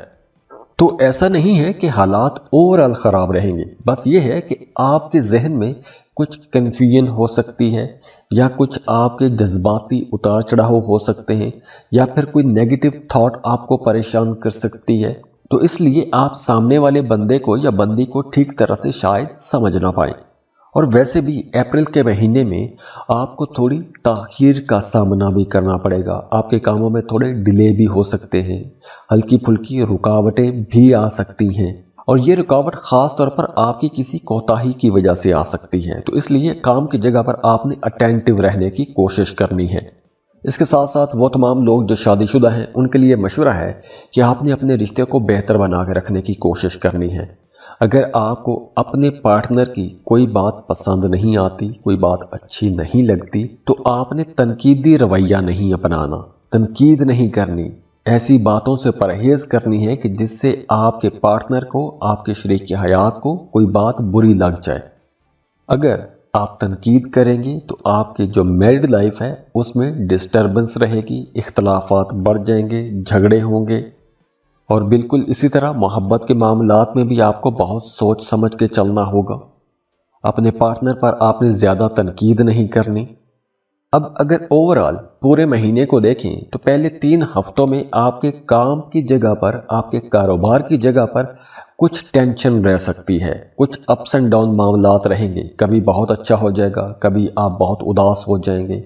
तो ऐसा नहीं है कि हालात ओवरऑल ख़राब रहेंगे, बस ये है कि आपके जहन में कुछ कन्फ्यूजन हो सकती है, या कुछ आपके जज्बाती उतार चढ़ाव हो सकते हैं, या फिर कोई नेगेटिव थॉट आपको परेशान कर सकती है। तो इसलिए आप सामने वाले बंदे को या बंदी को ठीक तरह से शायद समझ ना पाएं। और वैसे भी अप्रैल के महीने में आपको थोड़ी ताखीर का सामना भी करना पड़ेगा। आपके कामों में थोड़े डिले भी हो सकते हैं, हल्की फुल्की रुकावटें भी आ सकती हैं, और ये रुकावट खास तौर पर आपकी किसी कोताही की वजह से आ सकती है। तो इसलिए काम की जगह पर आपने अटेंटिव रहने की कोशिश करनी है। इसके साथ साथ वो तमाम लोग जो शादीशुदा हैं उनके लिए मशवरा है कि आपने अपने रिश्ते को बेहतर बना के रखने की कोशिश करनी है। अगर आपको अपने पार्टनर की कोई बात पसंद नहीं आती, कोई बात अच्छी नहीं लगती, तो आपने तनकीदी रवैया नहीं अपनाना, तनकीद नहीं करनी, ऐसी बातों से परहेज करनी है कि जिससे आपके पार्टनर को, आपके शरीक हयात को कोई बात बुरी लग जाए। अगर आप तनकीद करेंगे तो आपकी जो मैरिड लाइफ है उसमें डिस्टर्बेंस रहेगी, इख्तलाफात बढ़ जाएंगे, झगड़े होंगे। और बिल्कुल इसी तरह मोहब्बत के मामलात में भी आपको बहुत सोच समझ के चलना होगा। अपने पार्टनर पर आपने ज़्यादा तनकीद नहीं करनी। अब अगर ओवरऑल पूरे महीने को देखें तो पहले 3 हफ्तों में आपके काम की जगह पर, आपके कारोबार की जगह पर कुछ टेंशन रह सकती है, कुछ अप्स एंड डाउन मामलात रहेंगे। कभी बहुत अच्छा हो जाएगा, कभी आप बहुत उदास हो जाएंगे,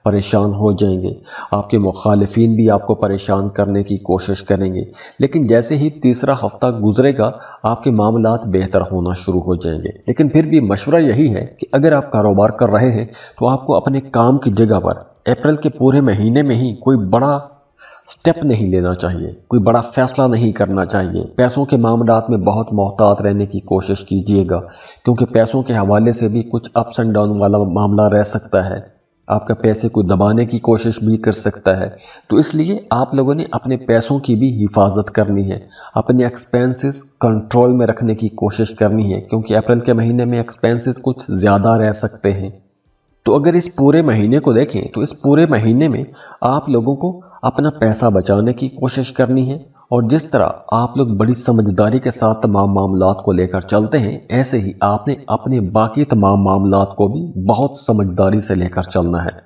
परेशान हो जाएंगे, आपके मुखालिफिन भी आपको परेशान करने की कोशिश करेंगे। लेकिन जैसे ही तीसरा हफ्ता गुजरेगा आपके मामलात बेहतर होना शुरू हो जाएंगे। लेकिन फिर भी मशवरा यही है कि अगर आप कारोबार कर रहे हैं तो आपको अपने काम की जगह पर अप्रैल के पूरे महीने में ही कोई बड़ा स्टेप नहीं लेना चाहिए, कोई बड़ा फैसला नहीं करना चाहिए। पैसों के मामलात में बहुत मोहतात रहने की कोशिश कीजिएगा, क्योंकि पैसों के हवाले से भी कुछ अप्स एंड डाउन वाला मामला रह सकता है। आपका पैसे को दबाने की कोशिश भी कर सकता है। तो इसलिए आप लोगों ने अपने पैसों की भी हिफाजत करनी है, अपने एक्सपेंसेस कंट्रोल में रखने की कोशिश करनी है, क्योंकि अप्रैल के महीने में एक्सपेंसेस कुछ ज़्यादा रह सकते हैं। तो अगर इस पूरे महीने को देखें तो इस पूरे महीने में आप लोगों को अपना पैसा बचाने की कोशिश करनी है, और जिस तरह आप लोग बड़ी समझदारी के साथ तमाम मामलात को लेकर चलते हैं, ऐसे ही आपने अपने बाकी तमाम मामलात को भी बहुत समझदारी से लेकर चलना है।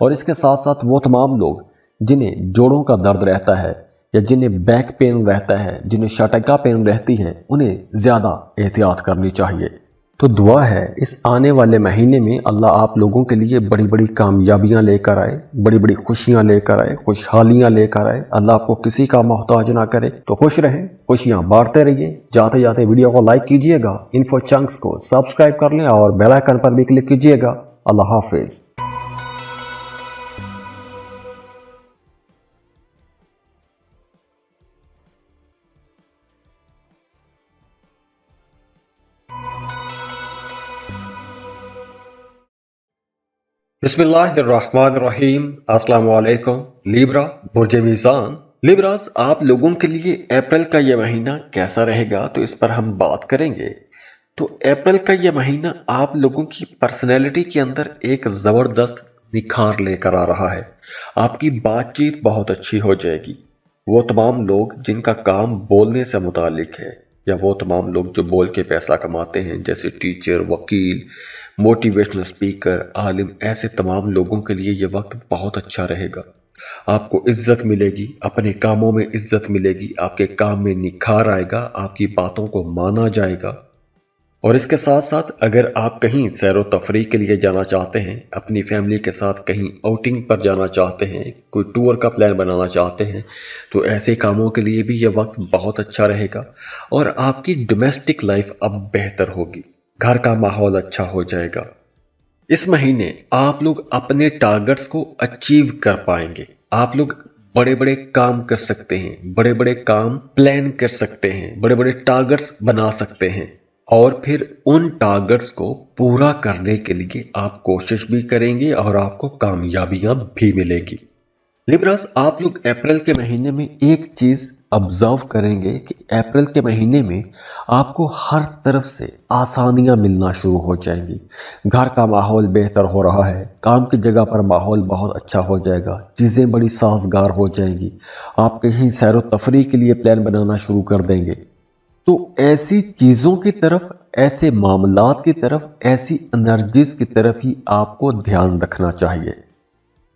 और इसके साथ साथ वो तमाम लोग जिन्हें जोड़ों का दर्द रहता है, या जिन्हें बैक पेन रहता है, जिन्हें शटका पेन रहती है, उन्हें ज़्यादा एहतियात करनी चाहिए। तो दुआ है इस आने वाले महीने में अल्लाह आप लोगों के लिए बड़ी बड़ी कामयाबियां लेकर आए, बड़ी बड़ी खुशियां लेकर आए, खुशहालियां लेकर आए। अल्लाह आपको किसी का मोहताज ना करे। तो खुश रहें, खुशियां बांटते रहिए। जाते जाते वीडियो को लाइक कीजिएगा, इन्फो चंक्स को सब्सक्राइब कर लें और बेल आइकन पर भी क्लिक कीजिएगा। अल्लाह हाफिज। बिस्मिल्लाहिर्रहमानिर्रहीम। अस्सलाम वालेकुम। लिब्रा बुर्ज मीज़ान। लिब्रास, आप लोगों के लिए अप्रैल का यह महीना कैसा रहेगा तो इस पर हम बात करेंगे। तो अप्रैल का यह महीना आप लोगों की पर्सनैलिटी के अंदर एक ज़बरदस्त निखार लेकर आ रहा है। आपकी बातचीत बहुत अच्छी हो जाएगी। वो तमाम लोग जिनका काम बोलने से मुतालिक है, या वो तमाम लोग जो बोल के पैसा कमाते हैं, जैसे टीचर, वकील, मोटिवेशनल स्पीकर, आलिम, ऐसे तमाम लोगों के लिए ये वक्त बहुत अच्छा रहेगा। आपको इज्जत मिलेगी, अपने कामों में इज्जत मिलेगी, आपके काम में निखार आएगा, आपकी बातों को माना जाएगा। और इसके साथ साथ अगर आप कहीं सैरो तफरीह के लिए जाना चाहते हैं, अपनी फैमिली के साथ कहीं आउटिंग पर जाना चाहते हैं, कोई टूर का प्लान बनाना चाहते हैं, तो ऐसे कामों के लिए भी यह वक्त बहुत अच्छा रहेगा। और आपकी डोमेस्टिक लाइफ अब बेहतर होगी, घर का माहौल अच्छा हो जाएगा। इस महीने आप लोग अपने टारगेट्स को अचीव कर पाएंगे। आप लोग बड़े बड़े काम कर सकते हैं, बड़े बड़े काम प्लान कर सकते हैं, बड़े बड़े टारगेट्स बना सकते हैं, और फिर उन टारगेट्स को पूरा करने के लिए आप कोशिश भी करेंगे और आपको कामयाबियां भी मिलेगी। लिब्रास, आप लोग अप्रैल के महीने में एक चीज ऑब्जर्व करेंगे कि अप्रैल के महीने में आपको हर तरफ से आसानियां मिलना शुरू हो जाएंगी। घर का माहौल बेहतर हो रहा है, काम की जगह पर माहौल बहुत अच्छा हो जाएगा, चीज़ें बड़ी साजगार हो जाएंगी। आप कहीं सैर व तफरीह के लिए प्लान बनाना शुरू कर देंगे। तो ऐसी चीज़ों की तरफ, ऐसे मामलात की तरफ, ऐसी एनर्जीज की तरफ ही आपको ध्यान रखना चाहिए।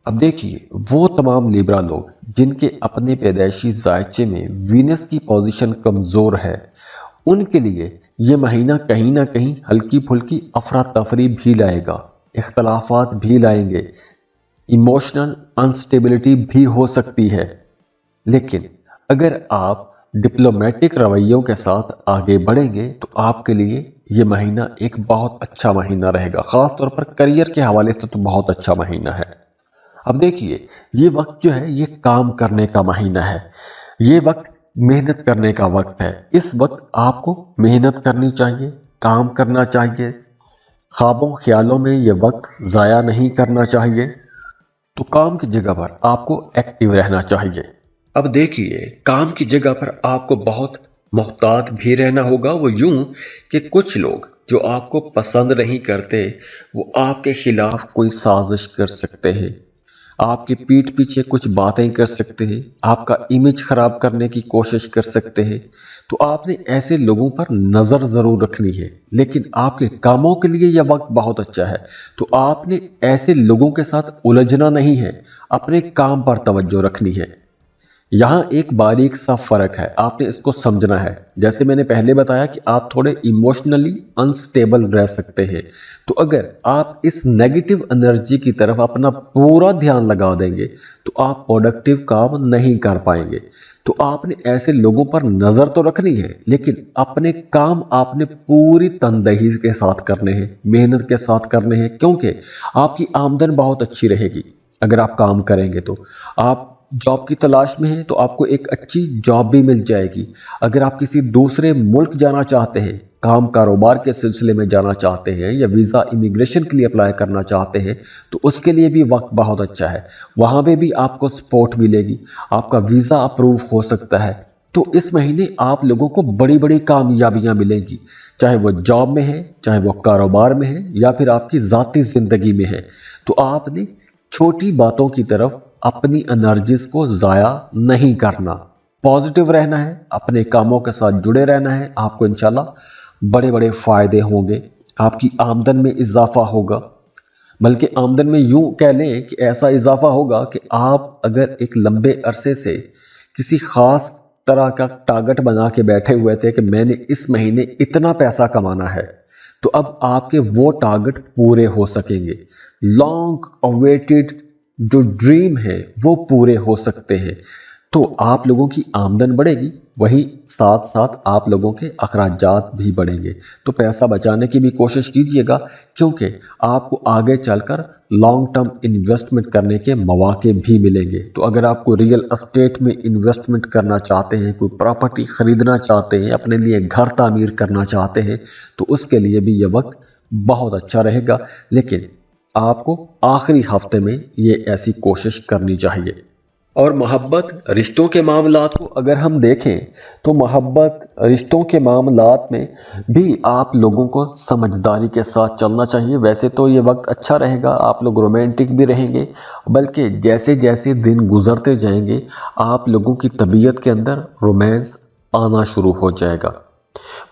अब देखिए, वो तमाम लिब्रा लोग जिनके अपने पैदाइशी जायचे में वीनस की पोजीशन कमज़ोर है, उनके लिए ये महीना कहीं ना कहीं हल्की फुल्की अफरा तफरी भी लाएगा, इख्तलाफात भी लाएंगे, इमोशनल अनस्टेबिलिटी भी हो सकती है। लेकिन अगर आप डिप्लोमेटिक रवैयों के साथ आगे बढ़ेंगे तो आपके लिए ये महीना एक बहुत अच्छा महीना रहेगा। खास तौर पर करियर के हवाले से तो बहुत अच्छा महीना है। अब देखिए, ये वक्त जो है ये काम करने का महीना है, ये वक्त मेहनत करने का वक्त है। इस वक्त आपको मेहनत करनी चाहिए, काम करना चाहिए, ख्वाबों ख्यालों में ये वक्त ज़ाया नहीं करना चाहिए। तो काम की जगह पर आपको एक्टिव रहना चाहिए। अब देखिए, काम की जगह पर आपको बहुत मोहतात भी रहना होगा। वो यूं कि कुछ लोग जो आपको पसंद नहीं करते वो आपके खिलाफ कोई साजिश कर सकते हैं, आपकी पीठ पीछे कुछ बातें कर सकते हैं, आपका इमेज खराब करने की कोशिश कर सकते हैं। तो आपने ऐसे लोगों पर नजर जरूर रखनी है, लेकिन आपके कामों के लिए यह वक्त बहुत अच्छा है। तो आपने ऐसे लोगों के साथ उलझना नहीं है, अपने काम पर तवज्जो रखनी है। यहाँ एक बारीक सा फर्क है, आपने इसको समझना है। जैसे मैंने पहले बताया कि आप थोड़े इमोशनली अनस्टेबल रह सकते हैं, तो अगर आप इस नेगेटिव एनर्जी की तरफ अपना पूरा ध्यान लगा देंगे तो आप प्रोडक्टिव काम नहीं कर पाएंगे। तो आपने ऐसे लोगों पर नजर तो रखनी है, लेकिन अपने काम आपने पूरी तनदेही के साथ करने हैं, मेहनत के साथ करने हैं, क्योंकि आपकी आमदन बहुत अच्छी रहेगी। अगर आप काम करेंगे तो आप जॉब की तलाश में हैं तो आपको एक अच्छी जॉब भी मिल जाएगी। अगर आप किसी दूसरे मुल्क जाना चाहते हैं, काम कारोबार के सिलसिले में जाना चाहते हैं या वीज़ा इमिग्रेशन के लिए अप्लाई करना चाहते हैं तो उसके लिए भी वक्त बहुत अच्छा है। वहाँ पे भी आपको सपोर्ट मिलेगी, आपका वीज़ा अप्रूव हो सकता है। तो इस महीने आप लोगों को बड़ी बड़ी कामयाबियां मिलेंगी, चाहे वो जॉब में है, चाहे वो कारोबार में है, या फिर आपकी ज़ाती ज़िंदगी में है। तो आपने छोटी बातों की तरफ अपनी एनर्जीज को ज़ाया नहीं करना, पॉजिटिव रहना है, अपने कामों के साथ जुड़े रहना है। आपको इंशाल्लाह बड़े बड़े फ़ायदे होंगे, आपकी आमदन में इजाफा होगा। बल्कि आमदन में यूं कह लें कि ऐसा इजाफा होगा कि आप अगर एक लंबे अरसे से किसी ख़ास तरह का टारगेट बना के बैठे हुए थे कि मैंने इस महीने इतना पैसा कमाना है, तो अब आपके वो टारगेट पूरे हो सकेंगे। लॉन्ग अवेटेड जो ड्रीम है वो पूरे हो सकते हैं। तो आप लोगों की आमदन बढ़ेगी, वहीं साथ साथ आप लोगों के अखराजात भी बढ़ेंगे। तो पैसा बचाने की भी कोशिश कीजिएगा, क्योंकि आपको आगे चलकर लॉन्ग टर्म इन्वेस्टमेंट करने के मौके भी मिलेंगे। तो अगर आपको रियल एस्टेट में इन्वेस्टमेंट करना चाहते हैं, कोई प्रॉपर्टी खरीदना चाहते हैं, अपने लिए घर तामीर करना चाहते हैं, तो उसके लिए भी ये वक्त बहुत अच्छा रहेगा। लेकिन आपको आखिरी हफ्ते में ये ऐसी कोशिश करनी चाहिए। और मोहब्बत रिश्तों के मामलात को अगर हम देखें तो मोहब्बत रिश्तों के मामलात में भी आप लोगों को समझदारी के साथ चलना चाहिए। वैसे तो ये वक्त अच्छा रहेगा, आप लोग रोमांटिक भी रहेंगे, बल्कि जैसे जैसे दिन गुजरते जाएंगे आप लोगों की तबीयत के अंदर रोमांस आना शुरू हो जाएगा।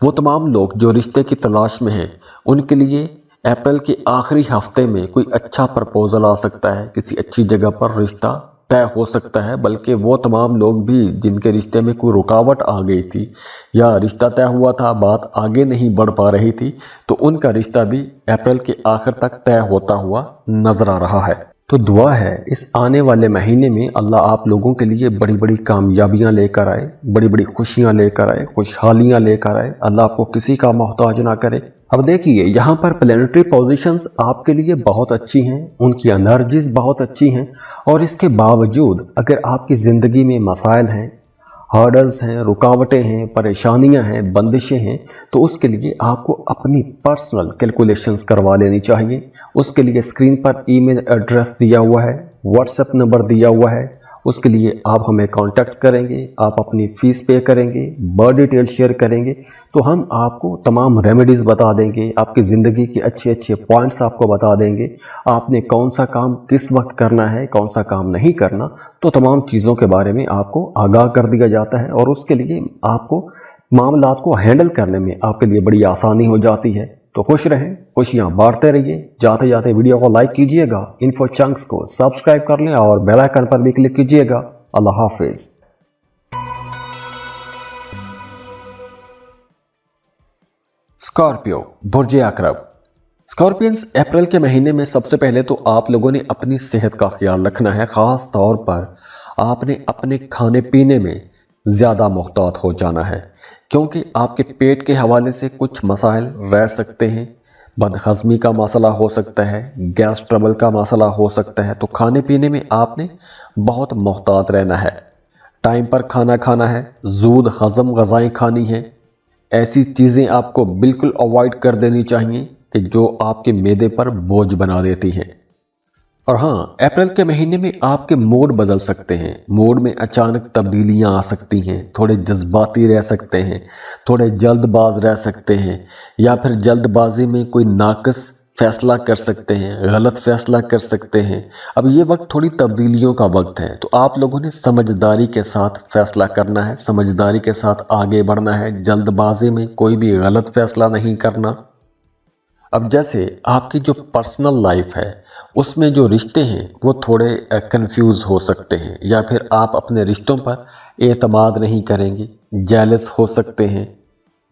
वो तमाम लोग जो रिश्ते की तलाश में हैं, उनके लिए अप्रैल के आखिरी हफ्ते में कोई अच्छा प्रपोजल आ सकता है, किसी अच्छी जगह पर रिश्ता तय हो सकता है। बल्कि वो तमाम लोग भी जिनके रिश्ते में कोई रुकावट आ गई थी या रिश्ता तय हुआ था, बात आगे नहीं बढ़ पा रही थी, तो उनका रिश्ता भी अप्रैल के आखिर तक तय होता हुआ नजर आ रहा है। तो दुआ है इस आने वाले महीने में अल्लाह आप लोगों के लिए बड़ी बड़ी कामयाबियां लेकर आए, बड़ी बड़ी खुशियां लेकर आए, खुशहालियां लेकर आए। अल्लाह आपको किसी का मोहताज ना करे। अब देखिए, यहाँ पर प्लेनेटरी पोजीशंस आपके लिए बहुत अच्छी हैं, उनकी एनर्जीज बहुत अच्छी हैं, और इसके बावजूद अगर आपकी ज़िंदगी में मसाइल हैं, हर्डल्स हैं, रुकावटें हैं, परेशानियां हैं, बंदिशें हैं, तो उसके लिए आपको अपनी पर्सनल कैलकुलेशंस करवा लेनी चाहिए। उसके लिए स्क्रीन पर ईमेल एड्रेस दिया हुआ है, व्हाट्सएप नंबर दिया हुआ है, उसके लिए आप हमें कांटेक्ट करेंगे, आप अपनी फ़ीस पे करेंगे, बर्थ डिटेल शेयर करेंगे, तो हम आपको तमाम रेमेडीज़ बता देंगे, आपकी ज़िंदगी के अच्छे अच्छे पॉइंट्स आपको बता देंगे, आपने कौन सा काम किस वक्त करना है, कौन सा काम नहीं करना। तो तमाम चीज़ों के बारे में आपको आगाह कर दिया जाता है, और उसके लिए आपको मामलात को हैंडल करने में आपके लिए बड़ी आसानी हो जाती है। तो खुश रहें, खुशियां बांटते रहिए। जाते जाते वीडियो को लाइक कीजिएगा, इन्फो चंक्स को सब्सक्राइब कर लें और बेल आइकन पर भी क्लिक कीजिएगा। अल्लाह हाफिज। स्कॉर्पियो बुर्ज अकरब। स्कॉर्पियंस, अप्रैल के महीने में सबसे पहले तो आप लोगों ने अपनी सेहत का ख्याल रखना है। खास तौर पर आपने अपने खाने पीने में ज़्यादा मुहतात हो जाना है, क्योंकि आपके पेट के हवाले से कुछ मसाइल रह सकते हैं। बदहज़मी का मसला हो सकता है, गैस ट्रबल का मसला हो सकता है। तो खाने पीने में आपने बहुत मुहतात रहना है। टाइम पर खाना खाना है, ज़ूद हज़म ग़ज़ाएँ खानी है। ऐसी चीज़ें आपको बिल्कुल अवॉइड कर देनी चाहिए कि जो आपके मैदे पर बोझ बना देती हैं। और हाँ, अप्रैल के महीने में आपके मूड बदल सकते हैं। मूड में अचानक तब्दीलियां आ सकती हैं। थोड़े जज्बाती रह सकते हैं, थोड़े जल्दबाज रह सकते हैं, या फिर जल्दबाजी में कोई नाक़िस फैसला कर सकते हैं, गलत फैसला कर सकते हैं। अब ये वक्त थोड़ी तब्दीलियों का वक्त है, तो आप लोगों ने समझदारी के साथ फैसला करना है, समझदारी के साथ आगे बढ़ना है। जल्दबाजी में कोई भी गलत फैसला नहीं करना। अब जैसे आपकी जो पर्सनल लाइफ है, उसमें जो रिश्ते हैं वो थोड़े कंफ्यूज हो सकते हैं, या फिर आप अपने रिश्तों पर एतमाद नहीं करेंगे, जेलस हो सकते हैं।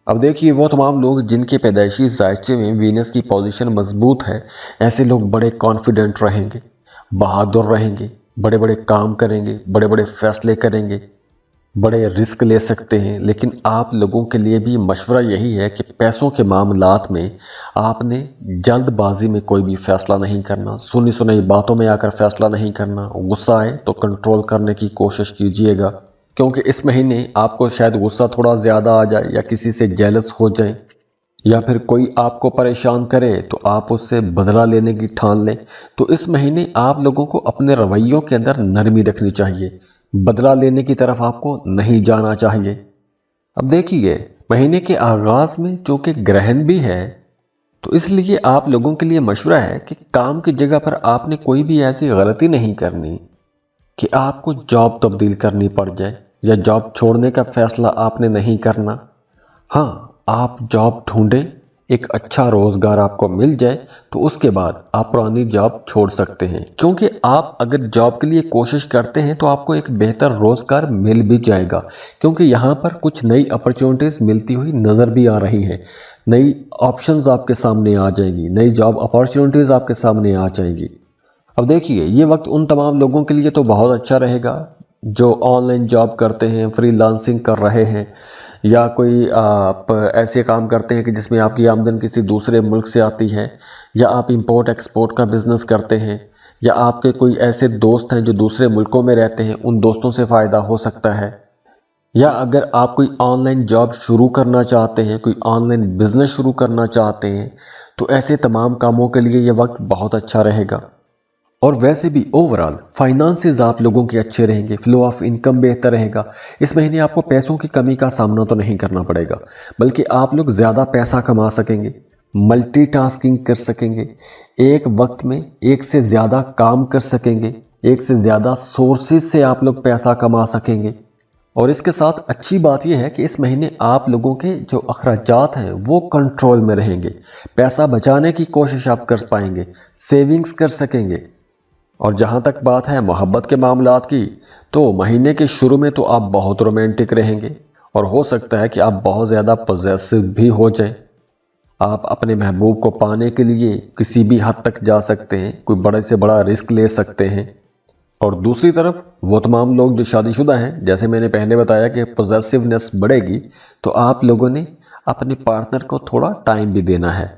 अब देखिए, वो तमाम लोग जिनके पैदाइशी ज़ायचे में वीनस की पोजीशन मजबूत है, ऐसे लोग बड़े कॉन्फिडेंट रहेंगे, बहादुर रहेंगे, बड़े बड़े काम करेंगे, बड़े बड़े फैसले करेंगे, बड़े रिस्क ले सकते हैं। लेकिन आप लोगों के लिए भी मशवरा यही है कि पैसों के मामलात में आपने जल्दबाजी में कोई भी फैसला नहीं करना, सुनी सुनाई बातों में आकर फैसला नहीं करना। गुस्सा आए तो कंट्रोल करने की कोशिश कीजिएगा, क्योंकि इस महीने आपको शायद गुस्सा थोड़ा ज़्यादा आ जाए, या किसी से जेलस हो जाए, या फिर कोई आपको परेशान करे तो आप उससे बदला लेने की ठान लें। तो इस महीने आप लोगों को अपने रवैयों के अंदर नरमी रखनी चाहिए, बदला लेने की तरफ आपको नहीं जाना चाहिए। अब देखिए, महीने के आगाज़ में चूँकि ग्रहण भी है, तो इसलिए आप लोगों के लिए मशवरा है कि काम की जगह पर आपने कोई भी ऐसी गलती नहीं करनी कि आपको जॉब तब्दील करनी पड़ जाए, या जॉब छोड़ने का फैसला आपने नहीं करना। हाँ, आप जॉब ढूंढें, एक अच्छा रोज़गार आपको मिल जाए, तो उसके बाद आप पुरानी जॉब छोड़ सकते हैं। क्योंकि आप अगर जॉब के लिए कोशिश करते हैं तो आपको एक बेहतर रोज़गार मिल भी जाएगा, क्योंकि यहाँ पर कुछ नई अपॉर्चुनिटीज़ मिलती हुई नज़र भी आ रही हैं। नई ऑप्शंस आपके सामने आ जाएंगी, नई जॉब अपॉर्चुनिटीज़ आपके सामने आ जाएंगी। अब देखिए, ये वक्त उन तमाम लोगों के लिए तो बहुत अच्छा रहेगा जो ऑनलाइन जॉब करते हैं, फ्रीलांसिंग कर रहे हैं, या कोई आप ऐसे काम करते हैं कि जिसमें आपकी आमदन किसी दूसरे मुल्क से आती है, या आप इंपोर्ट एक्सपोर्ट का बिज़नेस करते हैं, या आपके कोई ऐसे दोस्त हैं जो दूसरे मुल्कों में रहते हैं, उन दोस्तों से फ़ायदा हो सकता है। या अगर आप कोई ऑनलाइन जॉब शुरू करना चाहते हैं, कोई ऑनलाइन बिज़नेस शुरू करना चाहते हैं, तो ऐसे तमाम कामों के लिए ये वक्त बहुत अच्छा रहेगा। और वैसे भी ओवरऑल फाइनेंसेस आप लोगों के अच्छे रहेंगे, फ्लो ऑफ इनकम बेहतर रहेगा। इस महीने आपको पैसों की कमी का सामना तो नहीं करना पड़ेगा, बल्कि आप लोग ज़्यादा पैसा कमा सकेंगे, मल्टीटास्किंग कर सकेंगे, एक वक्त में एक से ज़्यादा काम कर सकेंगे, एक से ज़्यादा सोर्सेज से आप लोग पैसा कमा सकेंगे। और इसके साथ अच्छी बात यह है कि इस महीने आप लोगों के जो अखराजात हैं वो कंट्रोल में रहेंगे। पैसा बचाने की कोशिश आप कर पाएंगे, सेविंग्स कर सकेंगे। और जहाँ तक बात है मोहब्बत के मामलात की, तो महीने के शुरू में तो आप बहुत रोमांटिक रहेंगे, और हो सकता है कि आप बहुत ज़्यादा पॉजेसिव भी हो जाएं। आप अपने महबूब को पाने के लिए किसी भी हद तक जा सकते हैं, कोई बड़े से बड़ा रिस्क ले सकते हैं। और दूसरी तरफ वो तमाम लोग जो शादीशुदा हैं, जैसे मैंने पहले बताया कि पॉजेसिवनेस बढ़ेगी, तो आप लोगों ने अपने पार्टनर को थोड़ा टाइम भी देना है,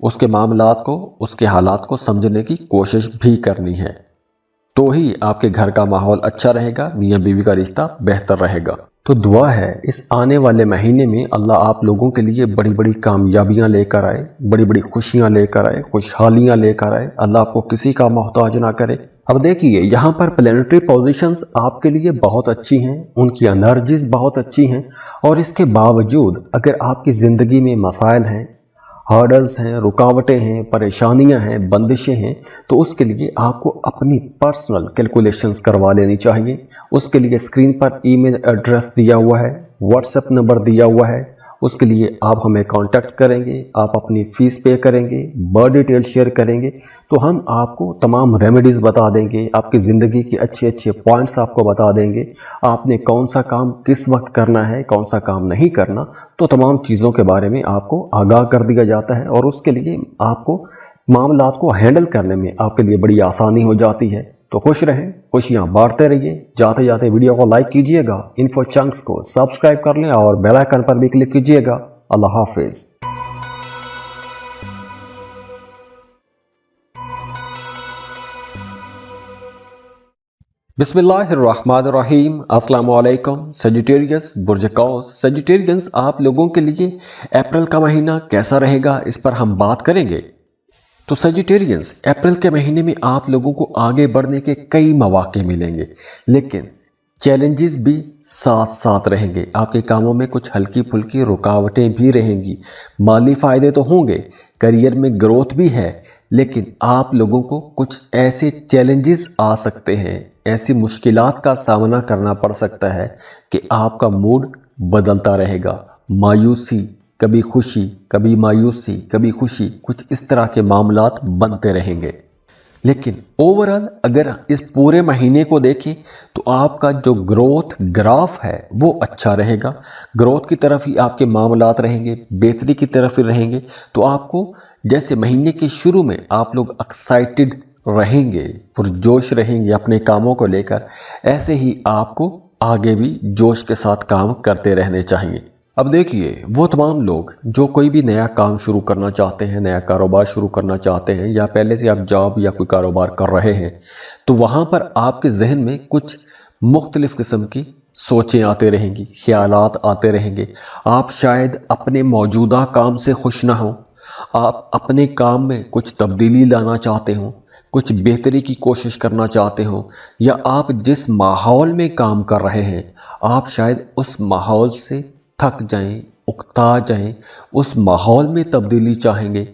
उसके मामलात को, उसके हालात को समझने की कोशिश भी करनी है। तो ही आपके घर का माहौल अच्छा रहेगा, मियाँ बीवी का रिश्ता बेहतर रहेगा। तो दुआ है इस आने वाले महीने में अल्लाह आप लोगों के लिए बड़ी बड़ी कामयाबियां लेकर आए, बड़ी बड़ी खुशियां लेकर आए, खुशहालियां लेकर आए। अल्लाह आपको किसी का मोहताज ना करे। अब देखिए, यहाँ पर प्लैनेटरी पोजीशंस आपके लिए बहुत अच्छी हैं, उनकी एनर्जीज बहुत अच्छी हैं, और इसके बावजूद अगर आपकी ज़िंदगी में मसाइल हैं, हर्डल्स हैं, रुकावटें हैं, परेशानियां हैं, बंदिशें हैं, तो उसके लिए आपको अपनी पर्सनल कैलकुलेशंस करवा लेनी चाहिए। उसके लिए स्क्रीन पर ईमेल एड्रेस दिया हुआ है, व्हाट्सएप नंबर दिया हुआ है, اس کے لیے آپ ہمیں کانٹیکٹ کریں گے، آپ اپنی فیس پے کریں گے، برتھ ڈیٹیل شیئر کریں گے تو ہم آپ کو تمام ریمیڈیز بتا دیں گے، آپ کی زندگی کے اچھے اچھے پوائنٹس آپ کو بتا دیں گے، آپ نے کون سا کام کس وقت کرنا ہے، کون سا کام نہیں کرنا، تو تمام چیزوں کے بارے میں آپ کو آگاہ کر دیا جاتا ہے اور اس کے لیے آپ کو معاملات کو ہینڈل کرنے میں آپ کے لیے بڑی آسانی ہو جاتی ہے۔ تو خوش رہیں، خوشیاں بانٹتے رہیے، جاتے جاتے ویڈیو کو لائک کیجئے گا، انفو چنکس کو سبسکرائب کر لیں اور بیل آئیکن پر بھی کلک کیجئے گا۔ اللہ حافظ۔ بسم اللہ الرحمن الرحیم۔ السلام علیکم۔ سیجیٹیریس برج قوس سیجیٹیرینز آپ لوگوں کے لیے اپریل کا مہینہ کیسا رہے گا، اس پر ہم بات کریں گے۔ تو سیجیٹیرینز اپریل کے مہینے میں آپ لوگوں کو آگے بڑھنے کے کئی مواقع ملیں گے، لیکن چیلنجز بھی ساتھ ساتھ رہیں گے۔ آپ کے کاموں میں کچھ ہلکی پھلکی رکاوٹیں بھی رہیں گی، مالی فائدے تو ہوں گے، کیریئر میں گروتھ بھی ہے، لیکن آپ لوگوں کو کچھ ایسے چیلنجز آ سکتے ہیں، ایسی مشکلات کا سامنا کرنا پڑ سکتا ہے کہ آپ کا موڈ بدلتا رہے گا، مایوسی، کبھی خوشی، کبھی مایوسی، کبھی خوشی، کچھ اس طرح کے معاملات بنتے رہیں گے۔ لیکن اوورآل اگر اس پورے مہینے کو دیکھیں تو آپ کا جو گروتھ گراف ہے وہ اچھا رہے گا، گروتھ کی طرف ہی آپ کے معاملات رہیں گے، بہتری کی طرف ہی رہیں گے۔ تو آپ کو جیسے مہینے کے شروع میں آپ لوگ ایکسائٹڈ رہیں گے، پرجوش رہیں گے اپنے کاموں کو لے کر، ایسے ہی آپ کو آگے بھی جوش کے ساتھ کام کرتے رہنے چاہیے۔ اب دیکھیے، وہ تمام لوگ جو کوئی بھی نیا کام شروع کرنا چاہتے ہیں، نیا کاروبار شروع کرنا چاہتے ہیں، یا پہلے سے آپ جاب یا کوئی کاروبار کر رہے ہیں، تو وہاں پر آپ کے ذہن میں کچھ مختلف قسم کی سوچیں آتے رہیں گی، خیالات آتے رہیں گے۔ آپ شاید اپنے موجودہ کام سے خوش نہ ہوں، آپ اپنے کام میں کچھ تبدیلی لانا چاہتے ہوں، کچھ بہتری کی کوشش کرنا چاہتے ہوں، یا آپ جس ماحول میں کام کر رہے ہیں آپ شاید اس ماحول سے تھک جائیں، اکتا جائیں، اس ماحول میں تبدیلی چاہیں گے۔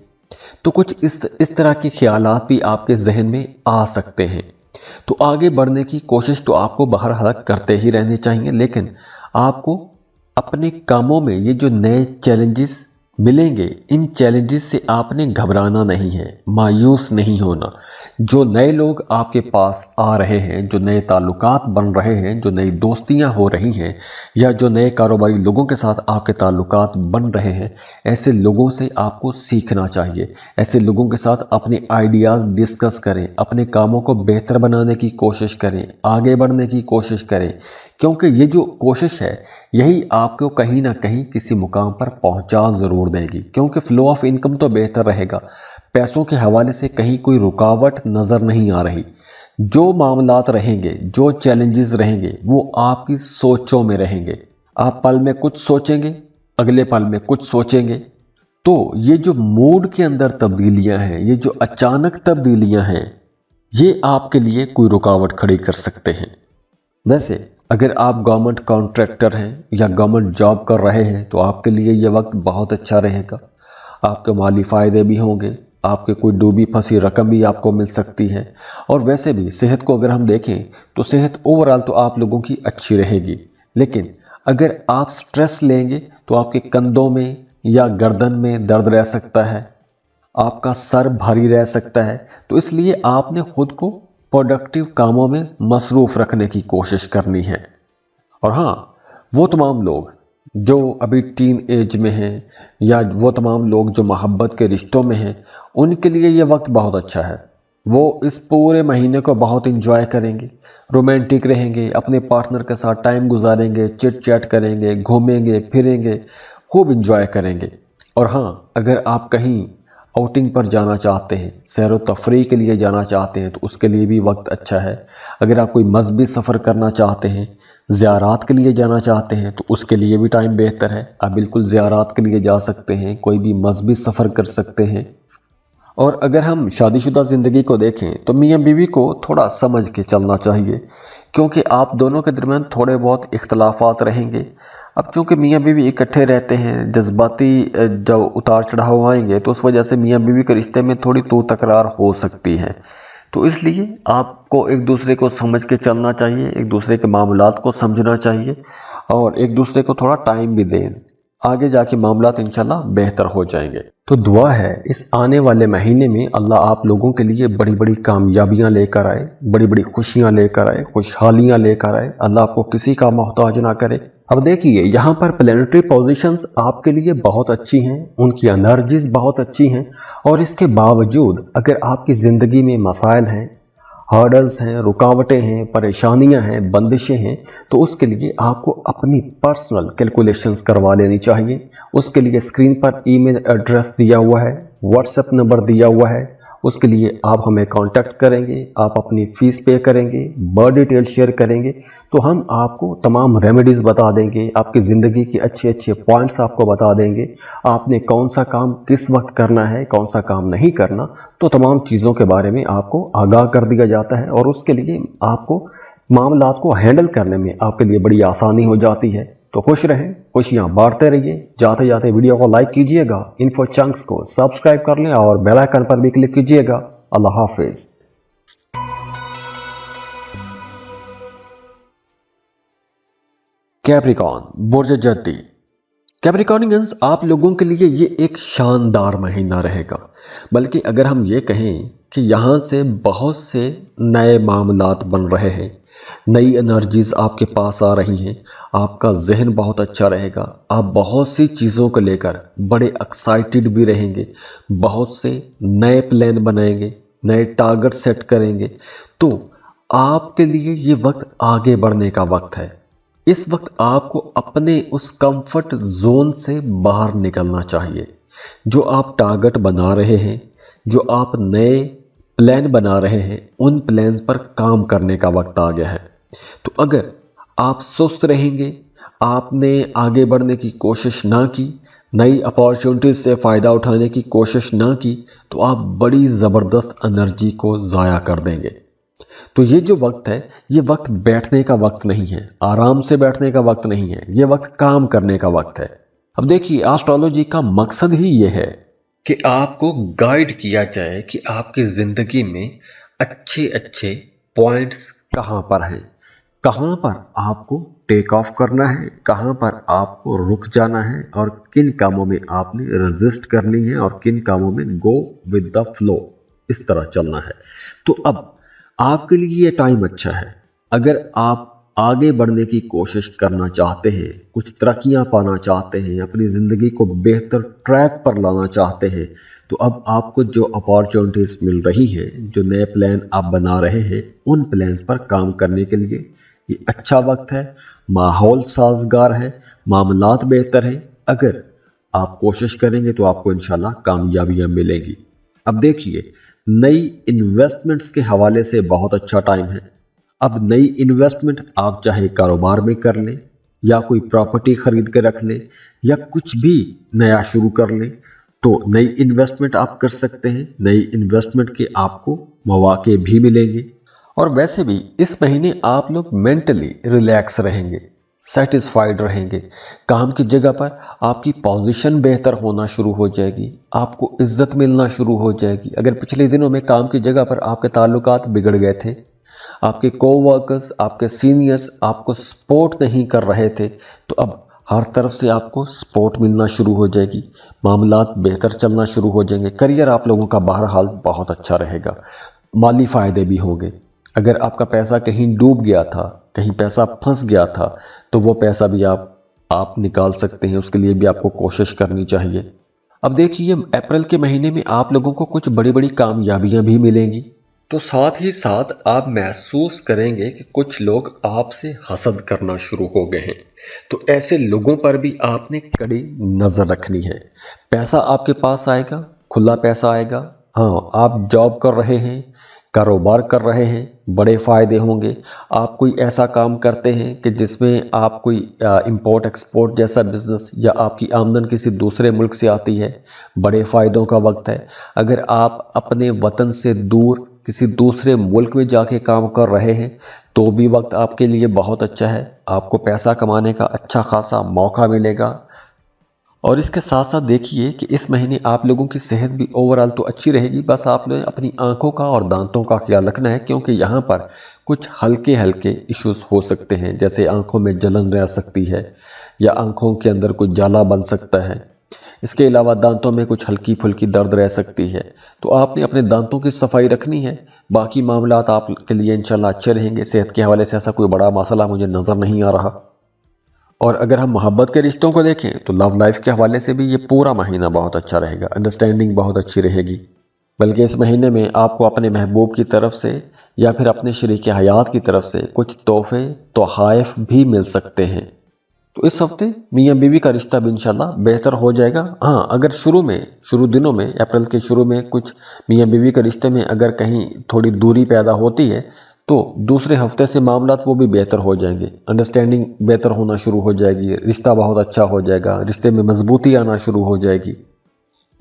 تو کچھ اس طرح کے خیالات بھی آپ کے ذہن میں آ سکتے ہیں۔ تو آگے بڑھنے کی کوشش تو آپ کو بہرحال کرتے ہی رہنے چاہیے، لیکن آپ کو اپنے کاموں میں یہ جو نئے چیلنجز ملیں گے، ان چیلنجز سے آپ نے گھبرانا نہیں ہے، مایوس نہیں ہونا۔ جو نئے لوگ آپ کے پاس آ رہے ہیں، جو نئے تعلقات بن رہے ہیں، جو نئی دوستیاں ہو رہی ہیں، یا جو نئے کاروباری لوگوں کے ساتھ آپ کے تعلقات بن رہے ہیں، ایسے لوگوں سے آپ کو سیکھنا چاہیے، ایسے لوگوں کے ساتھ اپنے آئیڈیاز ڈسکس کریں، اپنے کاموں کو بہتر بنانے کی کوشش کریں، آگے بڑھنے کی کوشش کریں، کیونکہ یہ جو کوشش ہے یہی آپ کو کہیں نہ کہیں کسی مقام پر پہنچا ضرور دے گی، کیونکہ فلو آف انکم تو بہتر رہے گا، پیسوں کے حوالے سے کہیں کوئی رکاوٹ نظر نہیں آ رہی۔ جو معاملات رہیں گے، جو چیلنجز رہیں گے، وہ آپ کی سوچوں میں رہیں گے۔ آپ پل میں کچھ سوچیں گے، اگلے پل میں کچھ سوچیں گے۔ تو یہ جو موڈ کے اندر تبدیلیاں ہیں، یہ جو اچانک تبدیلیاں ہیں، یہ آپ کے لیے کوئی رکاوٹ کھڑی کر سکتے ہیں۔ ویسے اگر آپ گورنمنٹ کانٹریکٹر ہیں یا گورنمنٹ جاب کر رہے ہیں تو آپ کے لیے یہ وقت بہت اچھا رہے گا، آپ کے مالی فائدے بھی ہوں گے، آپ کے کوئی ڈوبی پھنسی رقم بھی آپ کو مل سکتی ہے، اور ویسے بھی صحت کو اگر ہم دیکھیں تو صحت اوورآل تو آپ لوگوں کی اچھی رہے گی، لیکن اگر آپ سٹریس لیں گے تو آپ کے کندھوں میں یا گردن میں درد رہ سکتا ہے، آپ کا سر بھاری رہ سکتا ہے۔ تو اس لیے آپ نے خود کو پروڈکٹیو کاموں میں مصروف رکھنے کی کوشش کرنی ہے۔ اور ہاں، وہ تمام لوگ جو ابھی ٹین ایج میں ہیں، یا وہ تمام لوگ جو محبت کے رشتوں میں ہیں، ان کے لیے یہ وقت بہت اچھا ہے۔ وہ اس پورے مہینے کو بہت انجوائے کریں گے، رومانٹک رہیں گے، اپنے پارٹنر کے ساتھ ٹائم گزاریں گے، چٹ چیٹ کریں گے، گھومیں گے پھریں گے، خوب انجوائے کریں گے۔ اور ہاں، اگر آپ کہیں آؤٹنگ پر جانا چاہتے ہیں، سیر و تفریح کے لیے جانا چاہتے ہیں، تو اس کے لیے بھی وقت اچھا ہے۔ اگر آپ کوئی مذہبی سفر کرنا چاہتے ہیں، زیارات کے لیے جانا چاہتے ہیں، تو اس کے لیے بھی ٹائم بہتر ہے، آپ بالکل زیارات کے لیے جا سکتے ہیں، کوئی بھی مذہبی سفر کر سکتے ہیں۔ اور اگر ہم شادی شدہ زندگی کو دیکھیں تو میاں بیوی کو تھوڑا سمجھ کے چلنا چاہیے، کیونکہ آپ دونوں کے درمیان تھوڑے بہت اختلافات رہیں گے۔ اب چونکہ میاں بیوی اکٹھے رہتے ہیں، جذباتی جو اتار چڑھاؤ آئیں گے تو اس وجہ سے میاں بیوی کے رشتے میں تھوڑی تو تکرار ہو سکتی ہے۔ تو اس لیے آپ کو ایک دوسرے کو سمجھ کے چلنا چاہیے، ایک دوسرے کے معاملات کو سمجھنا چاہیے، اور ایک دوسرے کو تھوڑا ٹائم بھی دیں۔ आगे जाके मामलात इंशाल्लाह बेहतर हो जाएंगे। तो दुआ है इस आने वाले महीने में अल्लाह आप लोगों के लिए बड़ी बड़ी कामयाबियां लेकर आए, बड़ी बड़ी खुशियां लेकर आए, खुशहालियां लेकर आए। अल्लाह आपको किसी का मोहताज ना करे। अब देखिए यहाँ पर प्लेनेटरी पोजीशंस आपके लिए बहुत अच्छी हैं, उनकी एनर्जीज बहुत अच्छी हैं, और इसके बावजूद अगर आपकी ज़िंदगी में मसाइल हैं, हर्डल्स हैं, रुकावटें हैं, परेशानियां हैं, बंदिशें हैं, तो उसके लिए आपको अपनी पर्सनल कैलकुलेशंस करवा लेनी चाहिए। उसके लिए स्क्रीन पर ईमेल एड्रेस दिया हुआ है, व्हाट्सएप नंबर दिया हुआ है, उसके लिए आप हमें कांटेक्ट करेंगे, आप अपनी फ़ीस पे करेंगे, बर्थ डिटेल शेयर करेंगे, तो हम आपको तमाम रेमेडीज़ बता देंगे, आपकी ज़िंदगी के अच्छे अच्छे पॉइंट्स आपको बता देंगे, आपने कौन सा काम किस वक्त करना है, कौन सा काम नहीं करना, तो तमाम चीज़ों के बारे में आपको आगाह कर दिया जाता है, और उसके लिए आपको मामलात को हैंडल करने में आपके लिए बड़ी आसानी हो जाती है। तो खुश रहें, खुशियां बांटते रहिए। जाते जाते वीडियो को लाइक कीजिएगा, इन्फो चंक्स को सब्सक्राइब कर लें और बेल आइकन पर भी क्लिक कीजिएगा। अल्लाह हाफिज। कैप्रिकॉर्न बुर्ज जद्दी। कैप्रिकॉर्नियंस, आप लोगों के लिए ये एक शानदार महीना रहेगा। बल्कि अगर हम ये कहें कि यहाँ से बहुत से नए मामलात बन रहे हैं, नई एनर्जीज आपके पास आ रही हैं, आपका जहन बहुत अच्छा रहेगा, आप बहुत सी चीज़ों को लेकर बड़े एक्साइटेड भी रहेंगे, बहुत से नए प्लान बनाएंगे, नए टारगेट सेट करेंगे। तो आपके लिए ये वक्त आगे बढ़ने का वक्त है। इस वक्त आपको अपने उस कंफर्ट जोन से बाहर निकलना चाहिए। जो आप टारगेट बना रहे हैं, जो आप नए प्लान बना रहे हैं, उन प्लान्स पर काम करने का वक्त आ गया है। तो अगर आप सुस्त रहेंगे, आपने आगे बढ़ने की कोशिश ना की, नई अपॉर्चुनिटीज से फ़ायदा उठाने की कोशिश ना की, तो आप बड़ी ज़बरदस्त एनर्जी को ज़ाया कर देंगे। तो ये जो वक्त है, ये वक्त बैठने का वक्त नहीं है, आराम से बैठने का वक्त नहीं है, ये वक्त काम करने का वक्त है। अब देखिए, एस्ट्रोलॉजी का मकसद ही ये है कि आपको गाइड किया जाए कि आपकी ज़िंदगी में अच्छे अच्छे पॉइंट्स कहाँ पर हैं, कहाँ पर आपको टेक ऑफ करना है, कहाँ पर आपको रुक जाना है, और किन कामों में आपने रेजिस्ट करनी है और किन कामों में गो विद द फ्लो, इस तरह चलना है। तो अब आपके लिए ये टाइम अच्छा है। अगर आप आगे बढ़ने की कोशिश करना चाहते हैं, कुछ तरक्कियां पाना चाहते हैं, अपनी ज़िंदगी को बेहतर ट्रैक पर लाना चाहते हैं, तो अब आपको जो अपॉर्चुनिटीज़ मिल रही हैं, जो नए प्लान आप बना रहे हैं, उन प्लान्स पर काम करने के लिए ये अच्छा वक्त है। माहौल साजगार है, मामलात बेहतर है। अगर आप कोशिश करेंगे तो आपको इंशाल्लाह कामयाबियां मिलेंगी। अब देखिए, नई इन्वेस्टमेंट्स के हवाले से बहुत अच्छा टाइम है। अब नई इन्वेस्टमेंट आप चाहे कारोबार में कर लें, या कोई प्रॉपर्टी खरीद के रख लें, या कुछ भी नया शुरू कर लें, तो नई इन्वेस्टमेंट आप कर सकते हैं। नई इन्वेस्टमेंट के आपको मौके भी मिलेंगे। और वैसे भी इस महीने आप लोग मेंटली रिलैक्स रहेंगे, सेटिस्फाइड रहेंगे। काम की जगह पर आपकी पोजीशन बेहतर होना शुरू हो जाएगी, आपको इज्जत मिलना शुरू हो जाएगी। अगर पिछले दिनों में काम की जगह पर आपके ताल्लुकात बिगड़ गए थे, आपके कोवर्कर्स, आपके सीनियर्स आपको सपोर्ट नहीं कर रहे थे, तो अब हर तरफ से आपको सपोर्ट मिलना शुरू हो जाएगी, मामलात बेहतर चलना शुरू हो जाएंगे। करियर आप लोगों का बहरहाल बहुत अच्छा रहेगा, माली फ़ायदे भी होंगे। अगर आपका पैसा कहीं डूब गया था, कहीं पैसा फंस गया था, तो वो पैसा भी आप निकाल सकते हैं, उसके लिए भी आपको कोशिश करनी चाहिए। अब देखिए, अप्रैल के महीने में आप लोगों को कुछ बड़ी बड़ी कामयाबियां भी मिलेंगी। तो साथ ही साथ आप महसूस करेंगे कि कुछ लोग आपसे हसद करना शुरू हो गए हैं। तो ऐसे लोगों पर भी आपने कड़ी नज़र रखनी है। पैसा आपके पास आएगा, खुला पैसा आएगा। हाँ, आप जॉब कर रहे हैं, कारोबार कर रहे हैं, बड़े फ़ायदे होंगे। आप कोई ऐसा काम करते हैं कि जिसमें आप कोई इंपोर्ट एक्सपोर्ट जैसा बिजनेस, या आपकी आमदन किसी दूसरे मुल्क से आती है, बड़े फ़ायदों का वक्त है। अगर आप अपने वतन से दूर किसी दूसरे मुल्क में जाके काम कर रहे हैं, तो भी वक्त आपके लिए बहुत अच्छा है। आपको पैसा कमाने का अच्छा खासा मौका मिलेगा। और इसके साथ साथ देखिए कि इस महीने आप लोगों की सेहत भी ओवरऑल तो अच्छी रहेगी। बस आपने अपनी आंखों का और दांतों का ख्याल रखना है, क्योंकि यहाँ पर कुछ हल्के हल्के इश्यूज हो सकते हैं, जैसे आंखों में जलन रह सकती है, या आंखों के अंदर कुछ जाला बन सकता है। इसके अलावा दांतों में कुछ हल्की फुल्की दर्द रह सकती है। तो आपने अपने दांतों की सफाई रखनी है। बाकी मामलात आपके लिए इंशाल्लाह अच्छे रहेंगे। सेहत के हवाले से ऐसा कोई बड़ा मसला मुझे नज़र नहीं आ रहा। और अगर हम मोहब्बत के रिश्तों को देखें तो लव लाइफ के हवाले से भी ये पूरा महीना बहुत अच्छा रहेगा। अंडरस्टैंडिंग बहुत अच्छी रहेगी। बल्कि इस महीने में आपको अपने महबूब की तरफ से या फिर अपने शरीक हयात की तरफ से कुछ तोहफे तोहाइफ भी मिल सकते हैं। तो इस हफ्ते मियाँ बीवी का रिश्ता भी इंशाल्लाह बेहतर हो जाएगा। हाँ, अगर शुरू दिनों में अप्रैल के शुरू में कुछ मियाँ बीवी के रिश्ते में अगर कहीं थोड़ी दूरी पैदा होती है तो दूसरे हफ्ते से मामलात वो भी बेहतर हो जाएंगे। अंडरस्टैंडिंग बेहतर होना शुरू हो जाएगी, रिश्ता बहुत अच्छा हो जाएगा, रिश्ते में मजबूती आना शुरू हो जाएगी,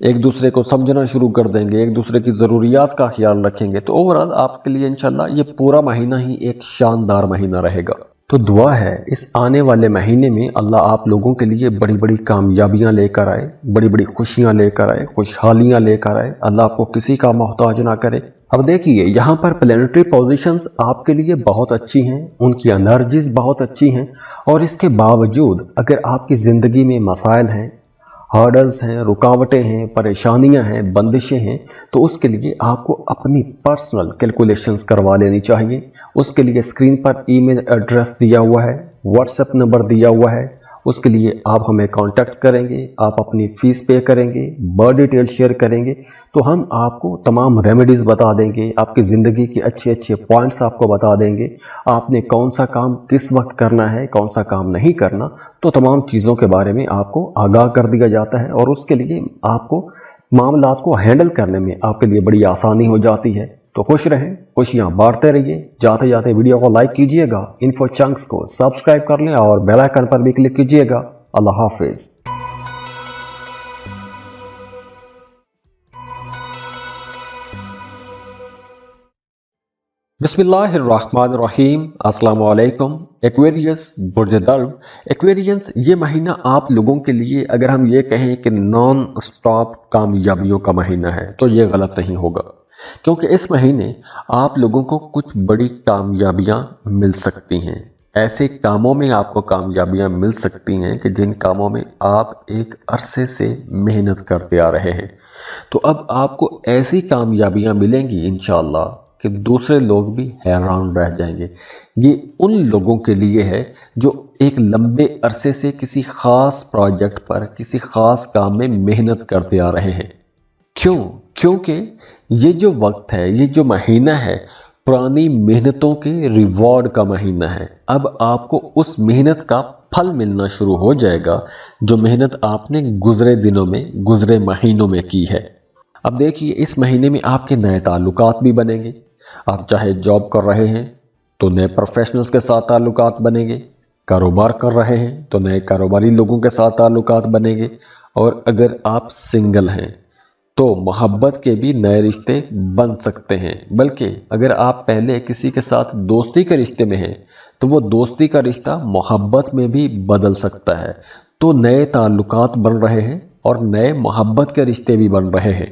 एक दूसरे को समझना शुरू कर देंगे, एक दूसरे की ज़रूरियात का ख्याल रखेंगे। तो ओवरऑल आपके लिए इंशाल्लाह ये पूरा महीना ही एक शानदार महीना रहेगा। तो दुआ है इस आने वाले महीने में अल्लाह आप लोगों के लिए बड़ी बड़ी कामयाबियां लेकर आए, बड़ी बड़ी खुशियां लेकर आए, खुशहालियां लेकर आए। अल्लाह आपको किसी का मोहताज ना करे। अब देखिए यहाँ पर प्लेनेटरी पोजीशंस आपके लिए बहुत अच्छी हैं, उनकी एनर्जीज बहुत अच्छी हैं। और इसके बावजूद अगर आपकी ज़िंदगी में मसाइल हैं, हर्डल्स हैं, रुकावटें हैं, परेशानियां हैं, बंदिशें हैं, तो उसके लिए आपको अपनी पर्सनल कैलकुलेशंस करवा लेनी चाहिए। उसके लिए स्क्रीन पर ईमेल एड्रेस दिया हुआ है, व्हाट्सएप नंबर दिया हुआ है, उसके लिए आप हमें कांटेक्ट करेंगे, आप अपनी फ़ीस पे करेंगे, बर्थ डिटेल शेयर करेंगे, तो हम आपको तमाम रेमेडीज़ बता देंगे, आपकी ज़िंदगी के अच्छे अच्छे पॉइंट्स आपको बता देंगे, आपने कौन सा काम किस वक्त करना है, कौन सा काम नहीं करना। तो तमाम चीज़ों के बारे में आपको आगाह कर दिया जाता है और उसके लिए आपको मामलात को हैंडल करने में आपके लिए बड़ी आसानी हो जाती है। तो खुश रहें, खुशियां बांटते रहिए। जाते जाते वीडियो को लाइक कीजिएगा, इन्फो चंक्स को सब्सक्राइब कर लें और बेल आइकन पर भी क्लिक कीजिएगा। अल्लाह हाफिज। बिस्मिल्लाहिर्रहमानिर्रहीम। अस्सलाम वालेकुम। एक्वेरियस बुर्ज दल्व। एक्वेरियंस, ये महीना आप लोगों के लिए अगर हम ये कहें कि नॉन स्टॉप कामयाबियों का महीना है तो ये गलत नहीं होगा, क्योंकि इस महीने आप लोगों को कुछ बड़ी कामयाबियां मिल सकती हैं। ऐसे कामों में आपको कामयाबियां मिल सकती हैं कि जिन कामों में आप एक अरसे से मेहनत करते आ रहे हैं। तो अब आपको ऐसी कामयाबियां मिलेंगी इंशाअल्लाह कि दूसरे लोग भी हैरान रह जाएंगे। ये उन लोगों के लिए है जो एक लंबे अरसे से किसी खास प्रोजेक्ट पर, किसी खास काम में मेहनत करते आ रहे हैं। क्योंकि ये जो वक्त है, ये जो महीना है, पुरानी मेहनतों के रिवॉर्ड का महीना है। अब आपको उस मेहनत का फल मिलना शुरू हो जाएगा जो मेहनत आपने गुजरे दिनों में, गुजरे महीनों में की है। अब देखिए इस महीने में आपके नए ताल्लुकात भी बनेंगे। आप चाहे जॉब कर रहे हैं तो नए प्रोफेशनल्स के साथ ताल्लुकात बनेंगे, कारोबार कर रहे हैं तो नए कारोबारी लोगों के साथ ताल्लुकात बनेंगे, और अगर आप सिंगल हैं तो मोहब्बत के भी नए रिश्ते बन सकते हैं। बल्कि अगर आप पहले किसी के साथ दोस्ती के रिश्ते में हैं तो वो दोस्ती का रिश्ता मोहब्बत में भी बदल सकता है। तो नए ताल्लुकात बन रहे हैं और नए मोहब्बत के रिश्ते भी बन रहे हैं।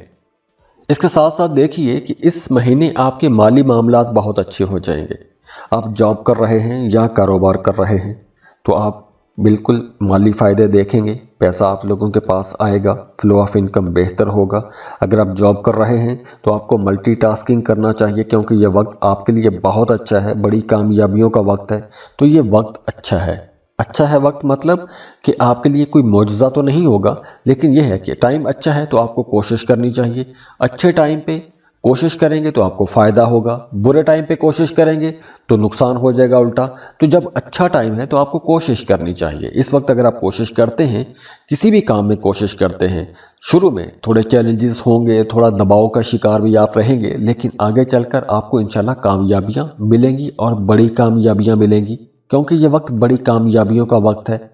इसके साथ साथ देखिए कि इस महीने आपके माली मामलात बहुत अच्छे हो जाएंगे। आप जॉब कर रहे हैं या कारोबार कर रहे हैं तो आप बिल्कुल माली फ़ायदे देखेंगे, पैसा आप लोगों के पास आएगा, फ्लो ऑफ इनकम बेहतर होगा। अगर आप जॉब कर रहे हैं तो आपको मल्टीटास्किंग करना चाहिए, क्योंकि ये वक्त आपके लिए बहुत अच्छा है, बड़ी कामयाबियों का वक्त है। तो ये वक्त अच्छा है। अच्छा है वक्त मतलब कि आपके लिए कोई मौजज़ा तो नहीं होगा, लेकिन यह है कि टाइम अच्छा है तो आपको कोशिश करनी चाहिए। अच्छे टाइम पे कोशिश करेंगे तो आपको फ़ायदा होगा, बुरे टाइम पे कोशिश करेंगे तो नुकसान हो जाएगा उल्टा। तो जब अच्छा टाइम है तो आपको कोशिश करनी चाहिए। इस वक्त अगर आप कोशिश करते हैं, किसी भी काम में कोशिश करते हैं, शुरू में थोड़े चैलेंजेस होंगे, थोड़ा दबाव का शिकार भी आप रहेंगे, लेकिन आगे चलकर आपको इंशाल्लाह कामयाबियाँ मिलेंगी और बड़ी कामयाबियाँ मिलेंगी, क्योंकि ये वक्त बड़ी कामयाबियों का वक्त है।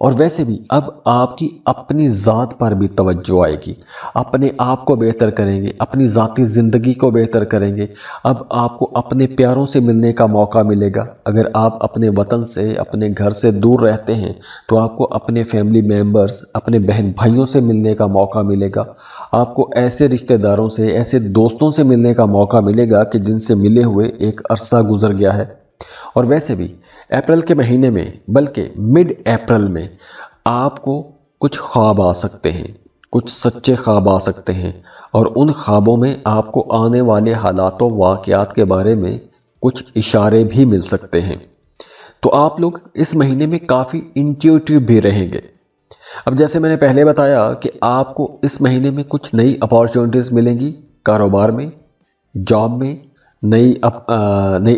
और वैसे भी अब आपकी अपनी ज़ात पर भी तवज्जो आएगी, अपने आप को बेहतर करेंगे, अपनी ज़ाती ज़िंदगी को बेहतर करेंगे। अब आपको अपने प्यारों से मिलने का मौका मिलेगा। अगर आप अपने वतन से, अपने घर से दूर रहते हैं तो आपको अपने फैमिली मेम्बर्स, अपने बहन भाइयों से मिलने का मौका मिलेगा। आपको ऐसे रिश्तेदारों से, ऐसे दोस्तों से मिलने का मौका मिलेगा कि जिनसे मिले हुए एक अरसा गुजर गया है। और वैसे भी अप्रैल के महीने में बल्कि मिड अप्रैल में आपको कुछ ख्वाब आ सकते हैं, कुछ सच्चे ख्वाब आ सकते हैं और उन ख्वाबों में आपको आने वाले हालातों वाक़यात के बारे में कुछ इशारे भी मिल सकते हैं। तो आप लोग इस महीने में काफ़ी इंट्यूटिव भी रहेंगे। अब जैसे मैंने पहले बताया कि आपको इस महीने में कुछ नई अपॉर्चुनिटीज़ मिलेंगी कारोबार में, जॉब में, नई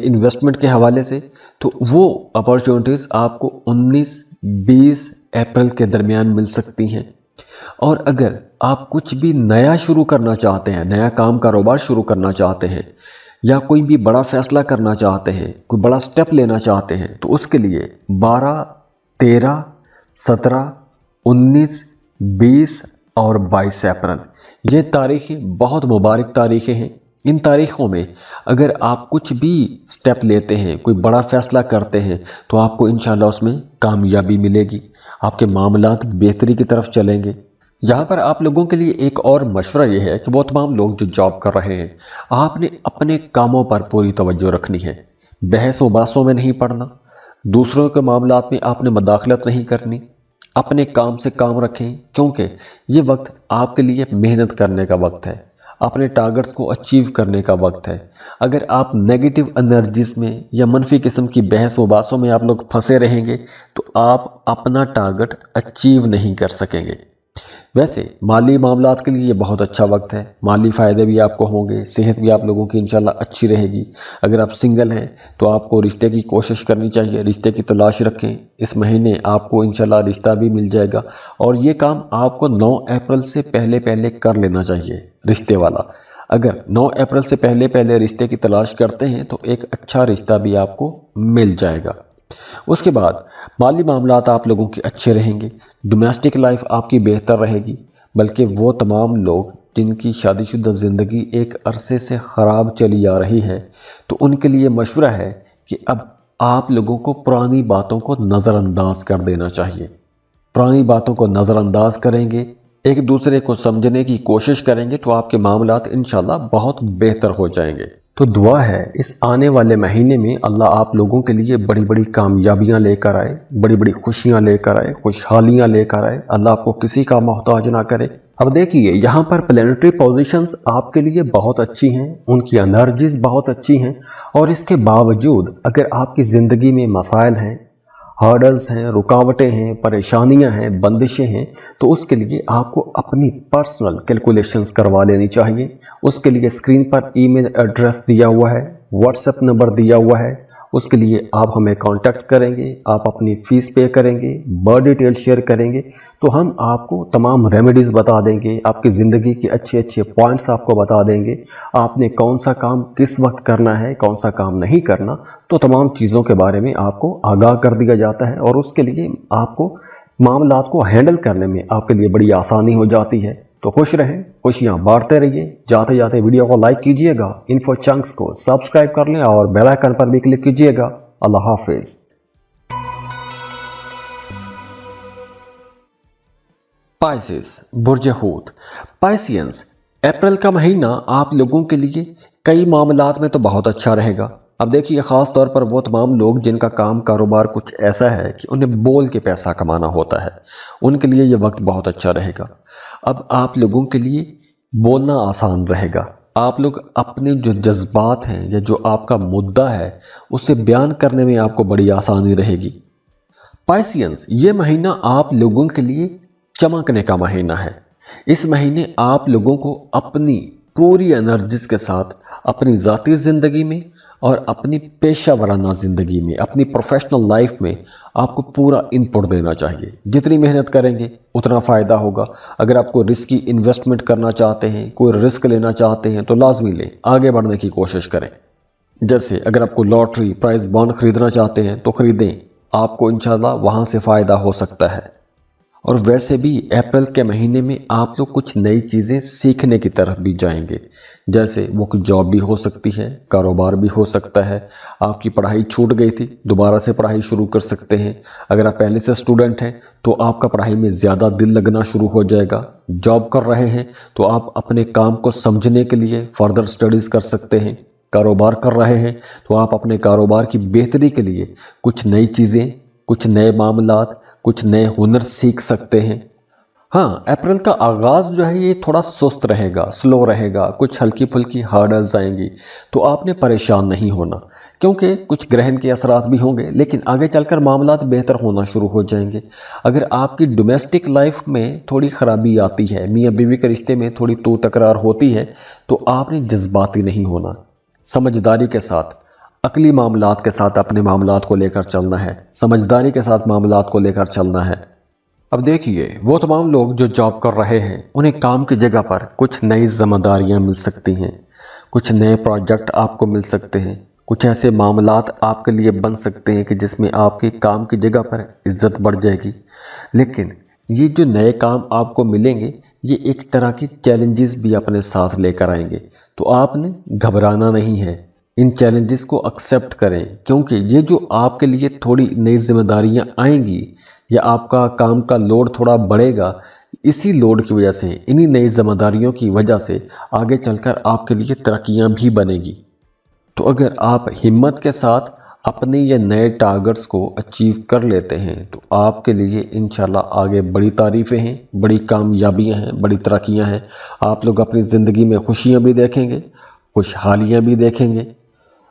इन्वेस्टमेंट के हवाले से। तो वो अपॉर्चुनिटीज़ आपको 19-20 अप्रैल के दरमियान मिल सकती हैं। और अगर आप कुछ भी नया शुरू करना चाहते हैं, नया काम कारोबार शुरू करना चाहते हैं या कोई भी बड़ा फैसला करना चाहते हैं, कोई बड़ा स्टेप लेना चाहते हैं, तो उसके लिए 12, 13, 17, 19, 20 और 22 अप्रैल ये तारीखें बहुत मुबारक तारीखें हैं। इन तारीख़ों में अगर आप कुछ भी स्टेप लेते हैं, कोई बड़ा फ़ैसला करते हैं, तो आपको इंशाल्लाह उसमें कामयाबी मिलेगी, आपके मामलात बेहतरी की तरफ चलेंगे। यहाँ पर आप लोगों के लिए एक और मशवरा ये है कि वो तमाम लोग जो जॉब कर रहे हैं, आपने अपने कामों पर पूरी तवज्जो रखनी है। बहस व बासों में नहीं पड़ना, दूसरों के मामलात में आपने मदाखलत नहीं करनी, अपने काम से काम रखें, क्योंकि ये वक्त आपके लिए मेहनत करने का वक्त है, अपने टारगेट्स को अचीव करने का वक्त है। अगर आप नेगेटिव एनर्जीज में या मनफी किस्म की बहस व बासों में आप लोग फंसे रहेंगे तो आप अपना टारगेट अचीव नहीं कर सकेंगे। वैसे माली मामलात के लिए ये बहुत अच्छा वक्त है, माली फ़ायदे भी आपको होंगे, सेहत भी आप लोगों की इंशाल्लाह अच्छी रहेगी। अगर आप सिंगल हैं तो आपको रिश्ते की कोशिश करनी चाहिए, रिश्ते की तलाश रखें। इस महीने आपको इंशाल्लाह रिश्ता भी मिल जाएगा और ये काम आपको 9 अप्रैल से पहले पहले कर लेना चाहिए। रिश्ते वाला अगर 9 अप्रैल से पहले पहले रिश्ते की तलाश करते हैं तो एक अच्छा रिश्ता भी आपको मिल जाएगा। उसके बाद माली मामलात आप लोगों के अच्छे रहेंगे, डोमेस्टिक लाइफ आपकी बेहतर रहेगी। बल्कि वो तमाम लोग जिनकी शादीशुदा ज़िंदगी एक अरसे से ख़राब चली आ रही है, तो उनके लिए मशवरा है कि अब आप लोगों को पुरानी बातों को नज़रअंदाज कर देना चाहिए। पुरानी बातों को नज़रअंदाज करेंगे, एक दूसरे को समझने की कोशिश करेंगे तो आपके मामलात इंशाल्लाह बहुत बेहतर हो जाएंगे। तो दुआ है इस आने वाले महीने में अल्लाह आप लोगों के लिए बड़ी बड़ी कामयाबियां लेकर आए, बड़ी बड़ी खुशियां लेकर आए, खुशहालियां लेकर आए। अल्लाह आपको किसी का मोहताज ना करे। अब देखिए यहाँ पर प्लैनेटरी पोजीशंस आपके लिए बहुत अच्छी हैं, उनकी एनर्जीज बहुत अच्छी हैं और इसके बावजूद अगर आपकी ज़िंदगी में मसाइल हैं, हर्डल्स हैं, रुकावटें हैं, परेशानियां हैं, बंदिशें हैं, तो उसके लिए आपको अपनी पर्सनल कैलकुलेशंस करवा लेनी चाहिए। उसके लिए स्क्रीन पर ईमेल एड्रेस दिया हुआ है, व्हाट्सएप नंबर दिया हुआ है, उसके लिए आप हमें कांटेक्ट करेंगे, आप अपनी फ़ीस पे करेंगे, बर्थ डिटेल शेयर करेंगे तो हम आपको तमाम रेमेडीज़ बता देंगे, आपकी ज़िंदगी के अच्छे अच्छे पॉइंट्स आपको बता देंगे, आपने कौन सा काम किस वक्त करना है, कौन सा काम नहीं करना, तो तमाम चीज़ों के बारे में आपको आगाह कर दिया जाता है और उसके लिए आपको मामलात को हैंडल करने में आपके लिए बड़ी आसानी हो जाती है। तो खुश रहें, खुशियां बांटते रहिए। जाते जाते वीडियो को लाइक कीजिएगा, इन्फो चंक्स को सब्सक्राइब कर लें और बेल आइकन पर भी क्लिक कीजिएगा। अल्लाह हाफिज। पाइसेस बुर्ज हूत। पाइसियंस, अप्रैल का महीना आप लोगों के लिए कई मामलात में तो बहुत अच्छा रहेगा। अब देखिए ख़ास तौर पर वो तमाम लोग जिनका काम कारोबार कुछ ऐसा है कि उन्हें बोल के पैसा कमाना होता है, उनके लिए ये वक्त बहुत अच्छा रहेगा। अब आप लोगों के लिए बोलना आसान रहेगा। आप लोग अपने जो जज्बात हैं या जो आपका मुद्दा है उसे बयान करने में आपको बड़ी आसानी रहेगी। पाइसियंस, ये महीना आप लोगों के लिए चमकने का महीना है। इस महीने आप लोगों को अपनी पूरी एनर्जीज के साथ अपनी ज़ाती ज़िंदगी में और अपनी पेशा वराना ज़िंदगी में, अपनी प्रोफेशनल लाइफ में आपको पूरा इनपुट देना चाहिए। जितनी मेहनत करेंगे उतना फ़ायदा होगा। अगर आपको रिस्की इन्वेस्टमेंट करना चाहते हैं, कोई रिस्क लेना चाहते हैं तो लाजमी लें, आगे बढ़ने की कोशिश करें। जैसे अगर आपको लॉटरी प्राइज बॉन्ड खरीदना चाहते हैं तो ख़रीदें, आपको इंशाल्लाह वहाँ से फ़ायदा हो सकता है। और वैसे भी अप्रैल के महीने में आप लोग कुछ नई चीज़ें सीखने की तरफ भी जाएंगे। जैसे वो कोई जॉब भी हो सकती है, कारोबार भी हो सकता है, आपकी पढ़ाई छूट गई थी दोबारा से पढ़ाई शुरू कर सकते हैं। अगर आप पहले से स्टूडेंट हैं तो आपका पढ़ाई में ज़्यादा दिल लगना शुरू हो जाएगा। जॉब कर रहे हैं तो आप अपने काम को समझने के लिए फर्दर स्टडीज़ कर सकते हैं। कारोबार कर रहे हैं तो आप अपने कारोबार की बेहतरी के लिए कुछ नई चीज़ें, कुछ नए मामलात, कुछ नए हुनर सीख सकते हैं। हाँ, अप्रैल का आगाज़ जो है ये थोड़ा सुस्त रहेगा, स्लो रहेगा, कुछ हल्की फुल्की हर्डल्स आएंगी, तो आपने परेशान नहीं होना, क्योंकि कुछ ग्रहण के असरात भी होंगे, लेकिन आगे चलकर मामलात बेहतर होना शुरू हो जाएंगे। अगर आपकी डोमेस्टिक लाइफ में थोड़ी ख़राबी आती है, मियाँ बीवी के रिश्ते में थोड़ी तू तकरार होती है, तो आपने जज्बाती नहीं होना, समझदारी के साथ, अकली मामलात के साथ अपने मामलात को लेकर चलना है, समझदारी के साथ मामलात को लेकर चलना है। अब देखिए, वो तमाम लोग जो जॉब कर रहे हैं उन्हें काम की जगह पर कुछ नई जिम्मेदारियां मिल सकती हैं, कुछ नए प्रोजेक्ट आपको मिल सकते हैं, कुछ ऐसे मामलात आपके लिए बन सकते हैं कि जिसमें आपकी काम की जगह पर इज्जत बढ़ जाएगी। लेकिन ये जो नए काम आपको मिलेंगे ये एक तरह की चैलेंजेस भी अपने साथ लेकर आएंगे, तो आपने घबराना नहीं है, इन चैलेंजेस को एक्सेप्ट करें, क्योंकि ये जो आपके लिए थोड़ी नई जिम्मेदारियां आएंगी या आपका काम का लोड थोड़ा बढ़ेगा, इसी लोड की वजह से, इन्हीं नई जिम्मेदारियों की वजह से आगे चलकर आपके लिए तरक्कियां भी बनेगी। तो अगर आप हिम्मत के साथ अपने ये नए टारगेट्स को अचीव कर लेते हैं तो आपके लिए इंशाल्लाह आगे बड़ी तारीफ़ें हैं, बड़ी कामयाबियां हैं, बड़ी तरक्कियां हैं। आप लोग अपनी ज़िंदगी में खुशियां भी देखेंगे, खुशहालियां भी देखेंगे।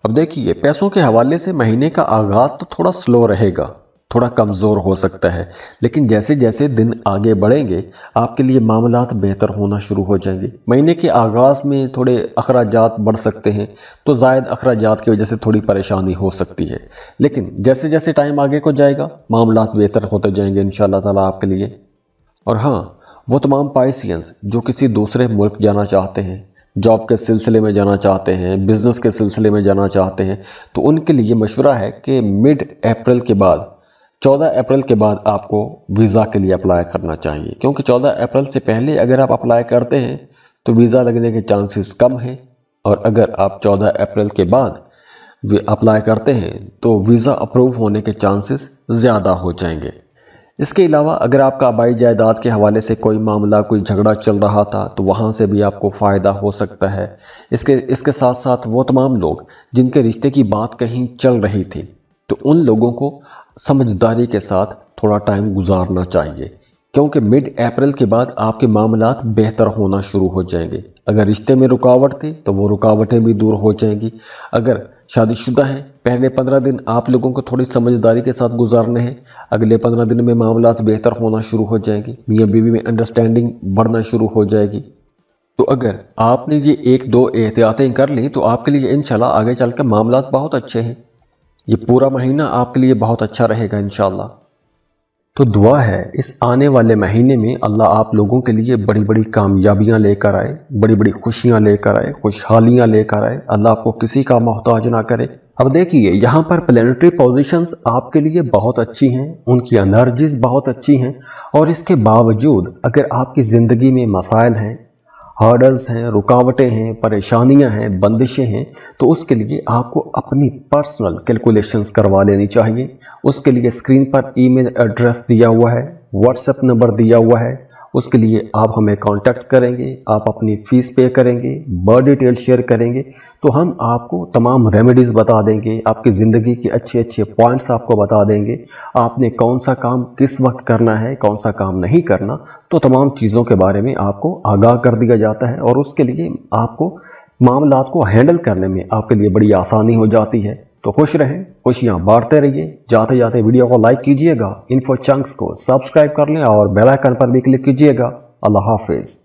अब देखिए, पैसों के हवाले से महीने का आगाज़ तो थोड़ा स्लो रहेगा, थोड़ा कमज़ोर हो सकता है, लेकिन जैसे जैसे दिन आगे बढ़ेंगे आपके लिए मामलात बेहतर होना शुरू हो जाएंगे। महीने के आगाज़ में थोड़े अखराजात बढ़ सकते हैं, तो ज़ायद अखराजात की वजह से थोड़ी परेशानी हो सकती है, लेकिन जैसे जैसे टाइम आगे को जाएगा मामलात बेहतर होते जाएंगे इंशाल्लाह ताला आपके लिए। और हाँ, वो तमाम पाइसियंस जो किसी दूसरे मुल्क जाना चाहते हैं, जॉब के सिलसिले में जाना चाहते हैं, बिज़नेस के सिलसिले में जाना चाहते हैं, तो उनके लिए मशवरा है कि मिड अप्रैल के बाद, 14 अप्रैल के बाद आपको वीज़ा के लिए अप्लाई करना चाहिए, क्योंकि 14 अप्रैल से पहले अगर आप अप्लाई करते हैं तो वीज़ा लगने के चांसेस कम हैं, और अगर आप 14 अप्रैल के बाद अप्लाई करते हैं तो वीज़ा अप्रूव होने के चांसेस ज़्यादा हो जाएंगे। इसके अलावा अगर आपका आबाई जायदाद के हवाले से कोई मामला, कोई झगड़ा चल रहा था, तो वहाँ से भी आपको फ़ायदा हो सकता है। इसके साथ साथ वो तमाम लोग जिनके रिश्ते की बात कहीं चल रही थी, तो उन लोगों को समझदारी के साथ थोड़ा टाइम गुजारना चाहिए, क्योंकि मिड अप्रैल के बाद आपके मामलात बेहतर होना शुरू हो जाएंगे। अगर रिश्ते में रुकावट थी तो वो रुकावटें भी दूर हो जाएंगी। अगर शादीशुदा हैं, पहले 15 दिन आप लोगों को थोड़ी समझदारी के साथ गुजारने हैं, अगले 15 दिन में मामलात बेहतर होना शुरू हो जाएंगे, मियाँ बीवी में अंडरस्टैंडिंग बढ़ना शुरू हो जाएगी। तो अगर आपने ये 1-2 एहतियातें कर ली तो आपके लिए इंशाल्लाह आगे चलकर मामलात बहुत अच्छे हैं। ये पूरा महीना आपके लिए बहुत अच्छा रहेगा इंशाल्लाह। तो दुआ है इस आने वाले महीने में अल्लाह आप लोगों के लिए बड़ी बड़ी कामयाबियां लेकर आए, बड़ी बड़ी खुशियां लेकर आए, खुशहालियां लेकर आए। अल्लाह आपको किसी का मोहताज ना करे। अब देखिए, यहाँ पर प्लैनेटरी पोजीशंस आपके लिए बहुत अच्छी हैं, उनकी एनर्जीज बहुत अच्छी हैं, और इसके बावजूद अगर आपकी ज़िंदगी में मसाइल हैं, हर्डल्स हैं, रुकावटें हैं, परेशानियां हैं, बंदिशें हैं, तो उसके लिए आपको अपनी पर्सनल कैलकुलेशंस करवा लेनी चाहिए। उसके लिए स्क्रीन पर ईमेल एड्रेस दिया हुआ है, व्हाट्सएप नंबर दिया हुआ है, उसके लिए आप हमें कांटेक्ट करेंगे, आप अपनी फ़ीस पे करेंगे, बर्थ डिटेल शेयर करेंगे, तो हम आपको तमाम रेमेडीज़ बता देंगे, आपकी ज़िंदगी के अच्छे अच्छे पॉइंट्स आपको बता देंगे, आपने कौन सा काम किस वक्त करना है, कौन सा काम नहीं करना, तो तमाम चीज़ों के बारे में आपको आगाह कर दिया जाता है, और उसके लिए आपको मामलात को हैंडल करने में आपके लिए बड़ी आसानी हो जाती है। तो खुश रहें, खुशियां बांटते रहिए। जाते जाते वीडियो को लाइक कीजिएगा, इन्फो चंक्स को सब्सक्राइब कर लें और बेल आइकन पर भी क्लिक कीजिएगा। अल्लाह हाफिज।